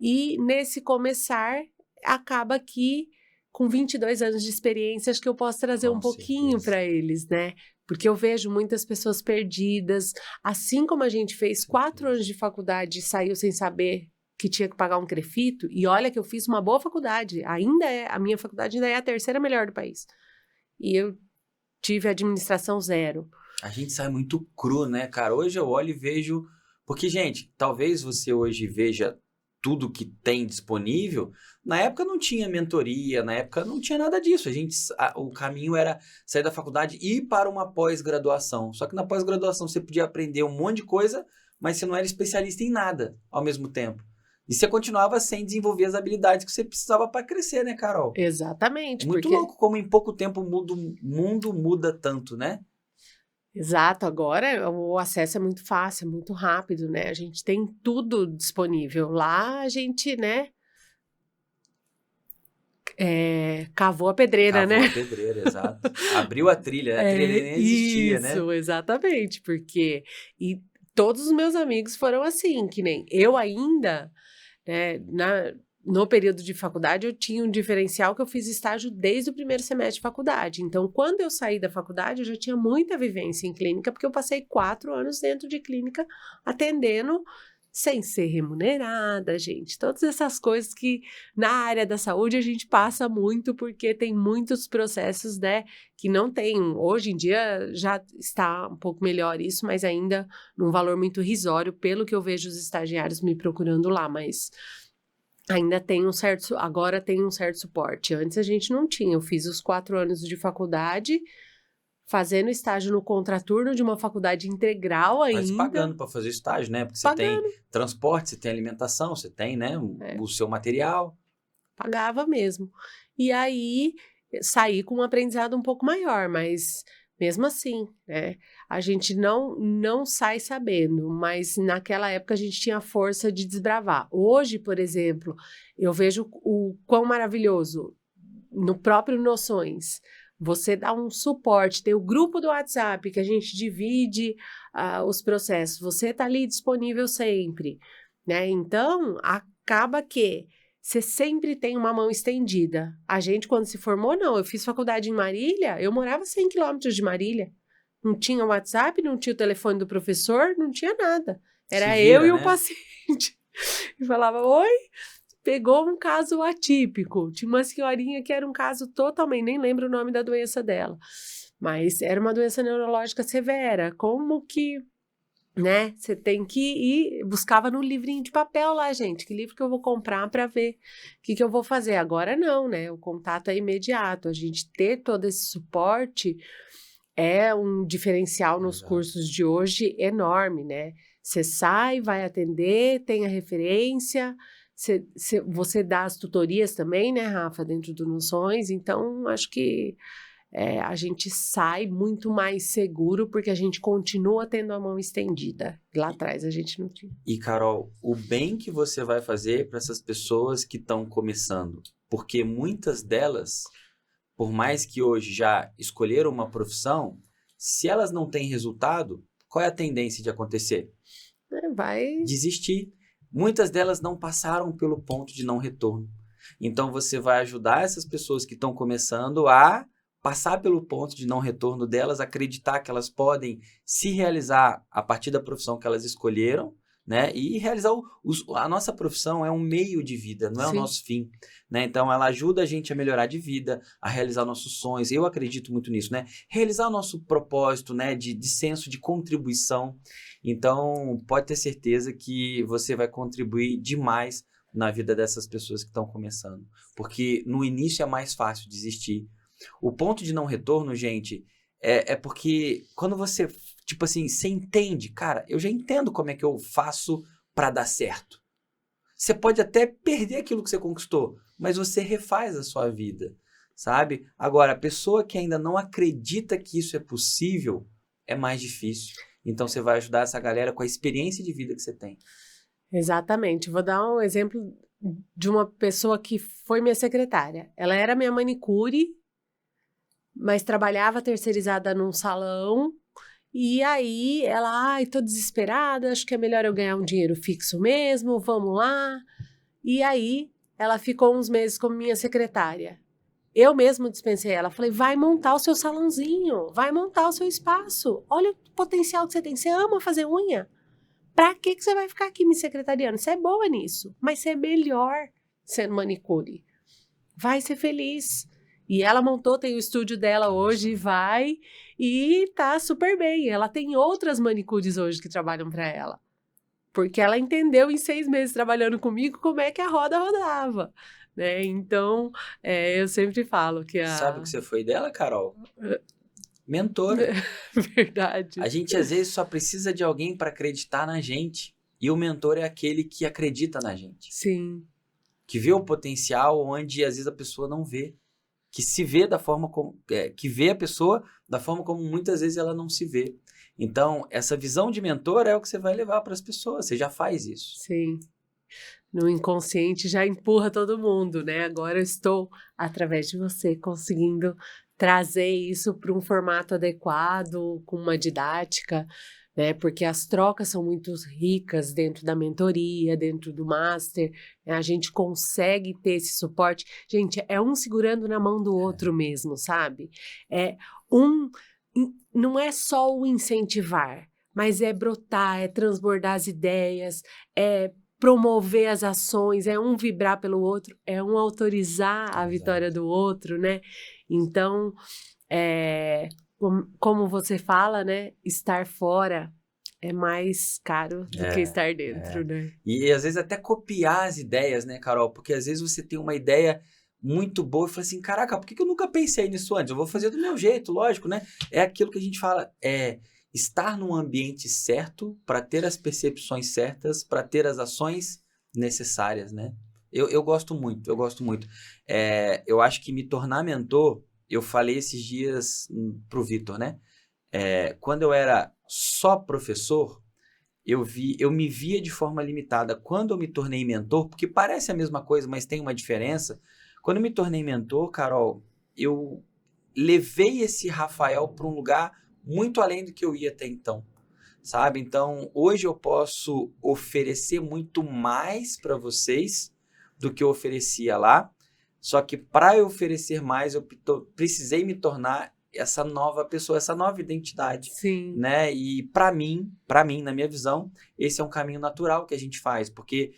E nesse começar, acaba que, com 22 anos de experiência, acho que eu posso trazer um pouquinho para eles, né? Porque eu vejo muitas pessoas perdidas. Assim como a gente fez 4 anos de faculdade e saiu sem saber que tinha que pagar um crefito, e olha que eu fiz uma boa faculdade, a minha faculdade ainda é a 3ª melhor do país. E eu tive administração 0. A gente sai muito cru, né, cara? Hoje eu olho e vejo... Porque, gente, talvez você hoje veja tudo que tem disponível. Na época não tinha mentoria, na época não tinha nada disso. O caminho era sair da faculdade e ir para uma pós-graduação. Só que na pós-graduação você podia aprender um monte de coisa, mas você não era especialista em nada ao mesmo tempo. E você continuava sem desenvolver as habilidades que você precisava para crescer, né, Carol? Exatamente. É muito louco como em pouco tempo o mundo muda tanto, né? Exato, agora o acesso é muito fácil, é muito rápido, né? A gente tem tudo disponível. Lá a gente, né, cavou a pedreira, né? Cavou a pedreira, exato. Abriu a trilha nem existia, né? Isso, exatamente, porque... E todos os meus amigos foram assim, que nem eu ainda... No período de faculdade, eu tinha um diferencial que eu fiz estágio desde o primeiro semestre de faculdade. Então, quando eu saí da faculdade, eu já tinha muita vivência em clínica, porque eu passei 4 anos dentro de clínica atendendo sem ser remunerada, gente. Todas essas coisas que na área da saúde a gente passa muito, porque tem muitos processos, né, que não tem. Hoje em dia já está um pouco melhor isso, mas ainda num valor muito irrisório, pelo que eu vejo os estagiários me procurando lá, mas ainda tem agora tem um certo suporte. Antes a gente não tinha. Eu fiz os 4 anos de faculdade, fazendo estágio no contraturno de uma faculdade integral ainda. Mas pagando para fazer estágio, né? Porque você tem transporte, você tem alimentação, você tem, né, o seu material. Pagava mesmo. E aí, saí com um aprendizado um pouco maior, mas mesmo assim, né? A gente não sai sabendo, mas naquela época a gente tinha força de desbravar. Hoje, por exemplo, eu vejo o quão maravilhoso no próprio Noções. Você dá um suporte, tem o grupo do WhatsApp que a gente divide os processos. Você está ali disponível sempre, né? Então, acaba que você sempre tem uma mão estendida. A gente, quando se formou, não. Eu fiz faculdade em Marília, eu morava 100 quilômetros de Marília. Não tinha WhatsApp, não tinha o telefone do professor, não tinha nada. Era eu e o paciente. E falava, oi, pegou um caso atípico. Tinha uma senhorinha que era um caso totalmente, nem lembro o nome da doença dela. Mas era uma doença neurológica severa. Como que... né? Você tem que ir, buscava no livrinho de papel lá, gente, que livro que eu vou comprar para ver o que eu vou fazer. Agora não, né? O contato é imediato. A gente ter todo esse suporte é um diferencial nos cursos de hoje enorme, né? Você sai, vai atender, tem a referência, você dá as tutorias também, né, Rafa, dentro do Noções. Então, acho que a gente sai muito mais seguro porque a gente continua tendo a mão estendida. Lá atrás a gente não tinha. E, Carol, o bem que você vai fazer para essas pessoas que estão começando, porque muitas delas, por mais que hoje já escolheram uma profissão, se elas não têm resultado, qual é a tendência de acontecer? Vai desistir. Muitas delas não passaram pelo ponto de não retorno. Então, você vai ajudar essas pessoas que estão começando a passar pelo ponto de não retorno delas, acreditar que elas podem se realizar a partir da profissão que elas escolheram, né? E realizar a nossa profissão é um meio de vida, não é o nosso fim, né? Então, ela ajuda a gente a melhorar de vida, a realizar nossos sonhos. Eu acredito muito nisso, né? Realizar o nosso propósito, né? De senso de contribuição. Então, pode ter certeza que você vai contribuir demais na vida dessas pessoas que estão começando. Porque no início é mais fácil desistir. O ponto de não retorno, gente, É porque quando você, tipo assim, você entende, cara, eu já entendo como é que eu faço para dar certo. Você pode até perder aquilo que você conquistou, mas você refaz a sua vida, sabe? Agora, a pessoa que ainda não acredita que isso é possível, é mais difícil. Então, você vai ajudar essa galera com a experiência de vida que você tem. Exatamente. Vou dar um exemplo de uma pessoa que foi minha secretária. Ela era minha manicure, mas trabalhava terceirizada num salão. E aí ela, ai, tô desesperada, acho que é melhor eu ganhar um dinheiro fixo mesmo, vamos lá. E aí ela ficou uns meses como minha secretária. Eu mesmo dispensei ela, falei, vai montar o seu salãozinho, vai montar o seu espaço. Olha o potencial que você tem, você ama fazer unha. Pra que você vai ficar aqui me secretariando? Você é boa nisso, mas você é melhor sendo manicure. Vai ser feliz. E ela montou, tem o estúdio dela hoje, vai, e tá super bem. Ela tem outras manicures hoje que trabalham para ela. Porque ela entendeu em 6 meses trabalhando comigo como é que a roda rodava. Né? Então, eu sempre falo que Sabe o que você foi dela, Carol? Mentora. Verdade. A gente às vezes só precisa de alguém para acreditar na gente. E o mentor é aquele que acredita na gente. Sim. Que vê o potencial onde às vezes a pessoa não vê. Que se vê da forma como... que vê a pessoa da forma como muitas vezes ela não se vê. Então, essa visão de mentor é o que você vai levar para as pessoas. Você já faz isso. Sim. No inconsciente já empurra todo mundo, né? Agora eu estou, através de você, conseguindo trazer isso para um formato adequado, com uma didática, né? Porque as trocas são muito ricas dentro da mentoria, dentro do master, né? A gente consegue ter esse suporte. Gente, é um segurando na mão do outro mesmo, sabe? Não é só o incentivar, mas é brotar, é transbordar as ideias, é promover as ações, é um vibrar pelo outro, é um autorizar a vitória do outro, né? Então, como você fala, né? Estar fora é mais caro do que estar dentro, né? E às vezes até copiar as ideias, né, Carol? Porque às vezes você tem uma ideia muito boa e fala assim, caraca, por que eu nunca pensei nisso antes? Eu vou fazer do meu jeito, lógico, né? É aquilo que a gente fala, estar num ambiente certo para ter as percepções certas, para ter as ações necessárias, né? Eu gosto muito, eu gosto muito. Eu acho que me tornar mentor, eu falei esses dias pro Vitor, né? Quando eu era só professor, eu me via de forma limitada. Quando eu me tornei mentor, porque parece a mesma coisa, mas tem uma diferença. Quando eu me tornei mentor, Carol, eu levei esse Rafael para um lugar muito além do que eu ia até então, sabe? Então, hoje eu posso oferecer muito mais para vocês do que eu oferecia lá. Só que para eu oferecer mais, eu precisei me tornar essa nova pessoa, essa nova identidade. Sim. Né? E para mim, na minha visão, esse é um caminho natural que a gente faz, porque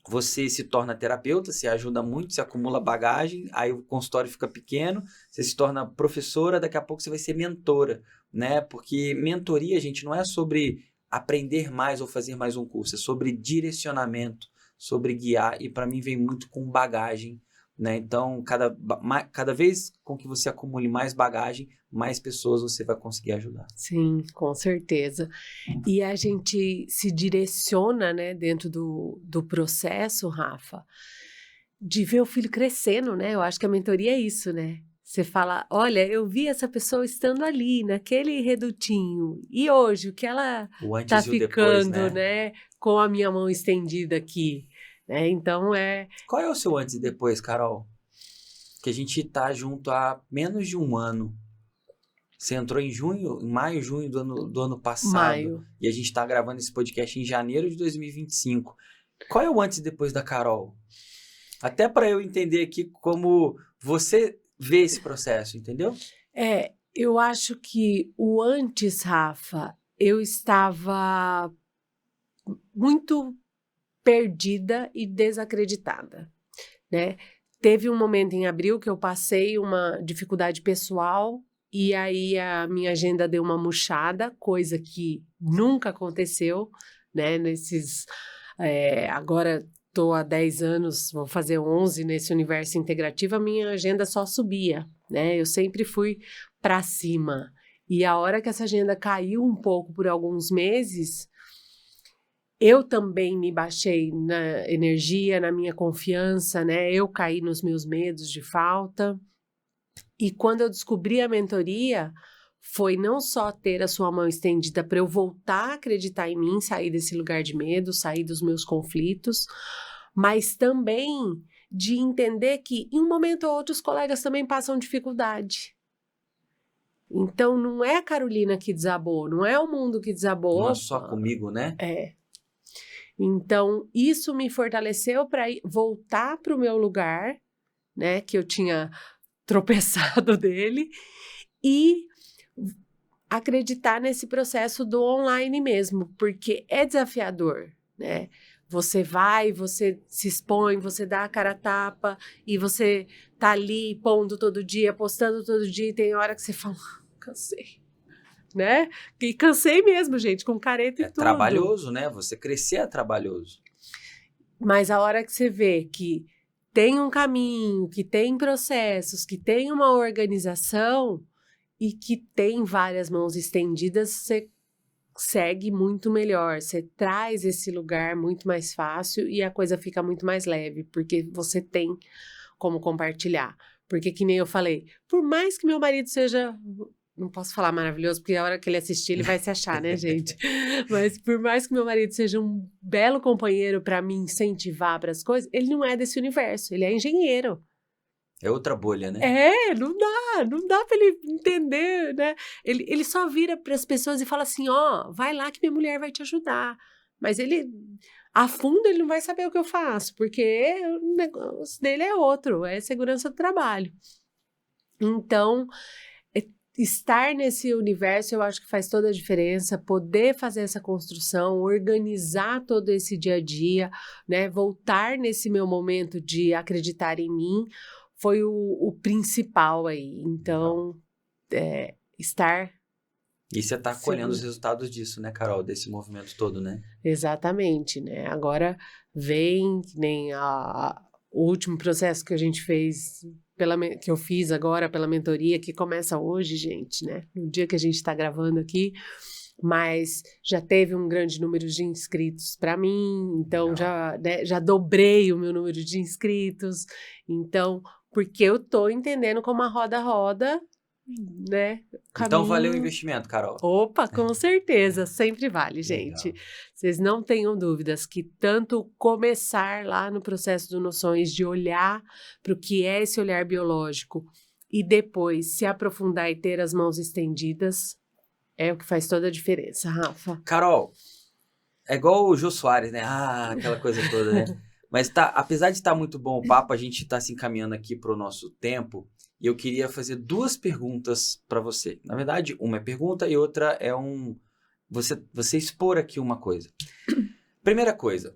você se torna terapeuta, se ajuda muito, se acumula bagagem, aí o consultório fica pequeno, você se torna professora, daqui a pouco você vai ser mentora, né? Porque mentoria, gente, não é sobre aprender mais ou fazer mais um curso, é sobre direcionamento, sobre guiar, e para mim vem muito com bagagem, né? Então, cada vez com que você acumule mais bagagem, mais pessoas você vai conseguir ajudar. Sim, com certeza. E a gente se direciona, né, dentro do processo, Rafa, de ver o filho crescendo, né? Eu acho que a mentoria é isso, né? Você fala, olha, eu vi essa pessoa estando ali, naquele redutinho, e hoje o que ela O antes tá e o depois, ficando, né, com a minha mão estendida aqui, né? Então Qual é o seu antes e depois, Carol? Que a gente tá junto há menos de um ano. Você entrou em maio, junho do ano passado. maio. E a gente tá gravando esse podcast em janeiro de 2025. Qual é o antes e depois da Carol? Até para eu entender aqui como você vê esse processo, entendeu? Eu acho que o antes, Rafa, eu estava muito perdida e desacreditada, né? Teve um momento em abril que eu passei uma dificuldade pessoal e aí a minha agenda deu uma murchada, coisa que nunca aconteceu, né? Agora tô há 10 anos, vou fazer 11 nesse universo integrativo, a minha agenda só subia, né? Eu sempre fui para cima. E a hora que essa agenda caiu um pouco por alguns meses, eu também me baixei na energia, na minha confiança, né? Eu caí nos meus medos de falta. E quando eu descobri a mentoria, foi não só ter a sua mão estendida para eu voltar a acreditar em mim, sair desse lugar de medo, sair dos meus conflitos, mas também de entender que em um momento ou outro os colegas também passam dificuldade. Então não é a Carolina que desabou, não é o mundo que desabou. Não é só comigo, né? É. Então isso me fortaleceu para voltar para o meu lugar, né, que eu tinha tropeçado dele, e acreditar nesse processo do online mesmo, porque é desafiador, né? Você vai, você se expõe, você dá a cara a tapa e você tá ali pondo todo dia, postando todo dia, e tem hora que você fala, cansei, né? E cansei mesmo, gente, com careta e tudo. É trabalhoso, né? Você crescer é trabalhoso. Mas a hora que você vê que tem um caminho, que tem processos, que tem uma organização e que tem várias mãos estendidas, você segue muito melhor, você traz esse lugar muito mais fácil e a coisa fica muito mais leve, porque você tem como compartilhar. Porque que nem eu falei, por mais que meu marido seja... Não posso falar maravilhoso, porque a hora que ele assistir, ele vai se achar, né, gente? Mas por mais que meu marido seja um belo companheiro para me incentivar para as coisas, ele não é desse universo, ele é engenheiro. É outra bolha, né? Não dá para ele entender, né? Ele só vira para as pessoas e fala assim, ó, vai lá que minha mulher vai te ajudar. Mas ele, a fundo, ele não vai saber o que eu faço, porque o negócio dele é outro, é segurança do trabalho. Então, estar nesse universo, eu acho que faz toda a diferença, poder fazer essa construção, organizar todo esse dia a dia, né? Voltar nesse meu momento de acreditar em mim, foi o principal aí. Então, estar... E você está colhendo os resultados disso, né, Carol? Desse movimento todo, né? Exatamente, né? Agora vem, nem o último processo que a gente fez, que eu fiz agora pela mentoria, que começa hoje, gente, né? No dia que a gente está gravando aqui, mas já teve um grande número de inscritos para mim, então já dobrei o meu número de inscritos, então, porque eu tô entendendo como a roda roda, né? Então valeu o investimento, Carol. Opa, com certeza, sempre vale, gente. Legal. Vocês não tenham dúvidas que tanto começar lá no processo do Noções, de olhar para o que é esse olhar biológico e depois se aprofundar e ter as mãos estendidas, é o que faz toda a diferença, Rafa. Carol, é igual o Jô Soares, né? Aquela coisa toda, né? Mas apesar de estar muito bom o papo, a gente está se encaminhando aqui para o nosso tempo. E eu queria fazer 2 perguntas para você. Na verdade, uma é pergunta e outra é você expor aqui uma coisa. Primeira coisa,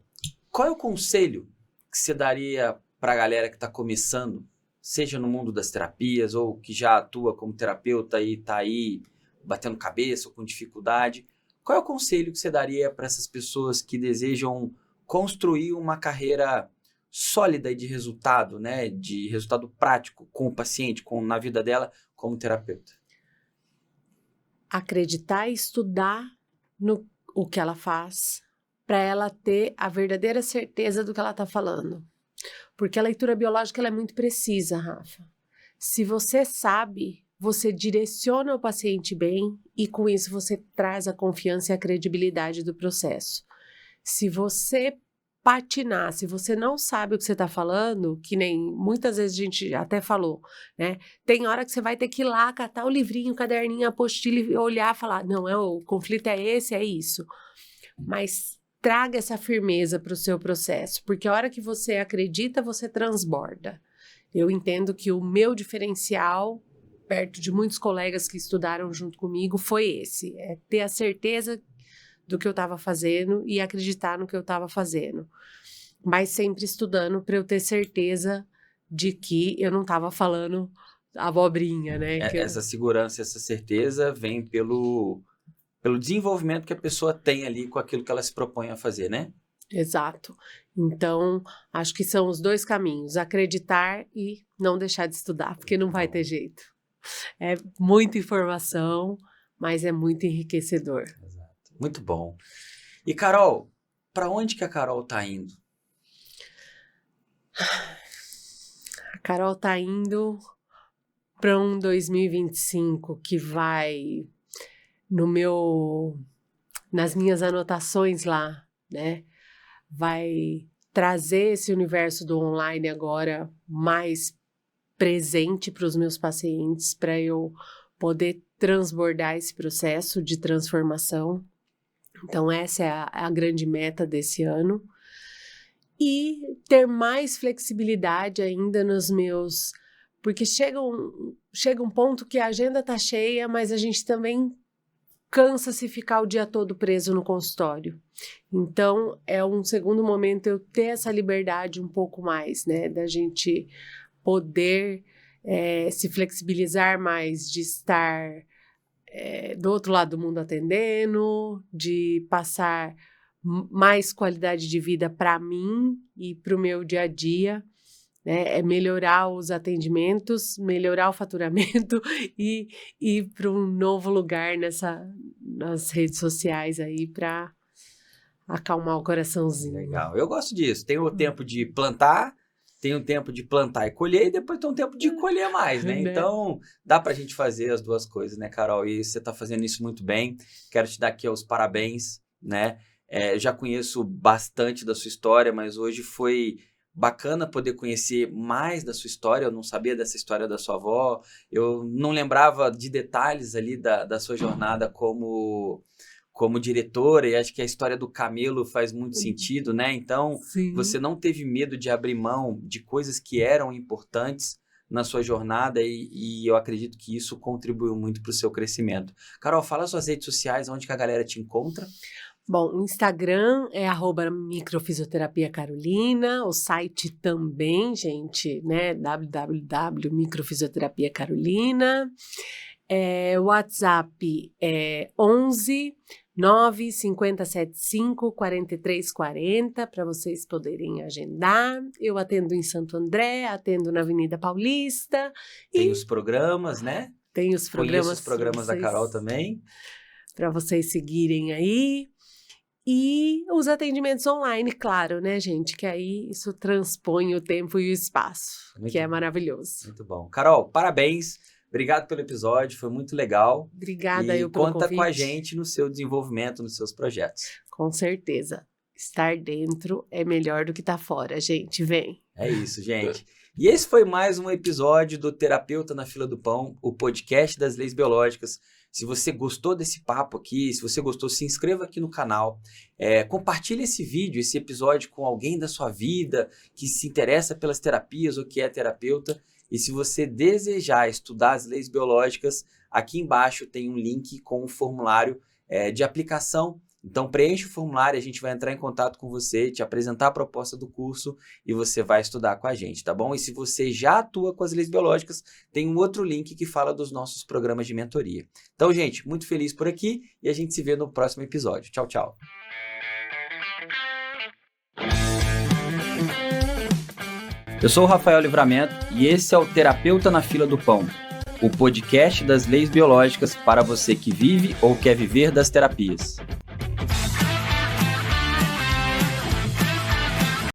qual é o conselho que você daria para a galera que está começando, seja no mundo das terapias ou que já atua como terapeuta e está aí batendo cabeça ou com dificuldade? Qual é o conselho que você daria para essas pessoas que desejam construir uma carreira sólida e de resultado, né? De resultado prático com o paciente, na vida dela como terapeuta? Acreditar e estudar no o que ela faz, para ela ter a verdadeira certeza do que ela está falando. Porque a leitura biológica ela é muito precisa, Rafa. Se você sabe, você direciona o paciente bem e com isso você traz a confiança e a credibilidade do processo. Se você patinar, se você não sabe o que você está falando, que nem muitas vezes a gente até falou, né? Tem hora que você vai ter que ir lá, catar o livrinho, o caderninho, a apostila e olhar e falar, não, o conflito é esse, é isso. Mas traga essa firmeza para o seu processo, porque a hora que você acredita, você transborda. Eu entendo que o meu diferencial, perto de muitos colegas que estudaram junto comigo, foi esse, é ter a certeza do que eu estava fazendo e acreditar no que eu estava fazendo. Mas sempre estudando para eu ter certeza de que eu não estava falando abobrinha, né? Essa segurança, essa certeza vem pelo desenvolvimento que a pessoa tem ali com aquilo que ela se propõe a fazer, né? Exato. Então, acho que são os 2 caminhos, acreditar e não deixar de estudar, porque não vai ter jeito. É muita informação, mas é muito enriquecedor. Exato. Muito bom. E Carol, para onde que a Carol tá indo? A Carol tá indo para um 2025 que vai nas minhas anotações lá, né? Vai trazer esse universo do online agora mais presente para os meus pacientes, para eu poder transbordar esse processo de transformação. Então, essa é a grande meta desse ano. E ter mais flexibilidade ainda nos meus... Porque chega um ponto que a agenda está cheia, mas a gente também cansa se ficar o dia todo preso no consultório. Então, é um segundo momento eu ter essa liberdade um pouco mais, né? Da gente poder se flexibilizar mais, de estar do outro lado do mundo atendendo, de passar mais qualidade de vida para mim e para o meu dia a dia, né? É melhorar os atendimentos, melhorar o faturamento e ir para um novo lugar nas redes sociais aí para acalmar o coraçãozinho. Legal, eu gosto disso. Tem o tempo de plantar, tem o tempo de plantar e colher, e depois tem um tempo de colher mais, né? Então, dá pra gente fazer as duas coisas, né, Carol? E você tá fazendo isso muito bem. Quero te dar aqui os parabéns, né? Já conheço bastante da sua história, mas hoje foi bacana poder conhecer mais da sua história. Eu não sabia dessa história da sua avó, eu não lembrava de detalhes ali da sua jornada como diretora, e acho que a história do camelo faz muito sentido, né? Então, Sim. Você não teve medo de abrir mão de coisas que eram importantes na sua jornada e eu acredito que isso contribuiu muito para o seu crescimento. Carol, fala suas redes sociais, onde que a galera te encontra? Bom, o Instagram é @microfisioterapia Carolina, o site também, gente, né? www.microfisioterapia Carolina. O WhatsApp é 11 95075 4340 para vocês poderem agendar. Eu atendo em Santo André, atendo na Avenida Paulista. Tem os programas, né? Tem os programas. Conheço os programas da Carol também. Para vocês seguirem aí. E os atendimentos online, claro, né, gente? Que aí isso transpõe o tempo e o espaço, que é maravilhoso. Muito bom. Carol, parabéns. Obrigado pelo episódio, foi muito legal. Obrigada eu pelo convite. E conta com a gente no seu desenvolvimento, nos seus projetos. Com certeza. Estar dentro é melhor do que estar fora, gente. Vem. É isso, gente. E esse foi mais um episódio do Terapeuta na Fila do Pão, o podcast das leis biológicas. Se você gostou desse papo aqui, se você gostou, se inscreva aqui no canal. Compartilhe esse vídeo, esse episódio com alguém da sua vida que se interessa pelas terapias ou que é terapeuta. E se você desejar estudar as leis biológicas, aqui embaixo tem um link com um formulário de aplicação. Então preenche o formulário, a gente vai entrar em contato com você, te apresentar a proposta do curso e você vai estudar com a gente, tá bom? E se você já atua com as leis biológicas, tem um outro link que fala dos nossos programas de mentoria. Então, gente, muito feliz por aqui e a gente se vê no próximo episódio. Tchau, tchau! Eu sou o Rafael Livramento e esse é o Terapeuta na Fila do Pão, o podcast das leis biológicas para você que vive ou quer viver das terapias.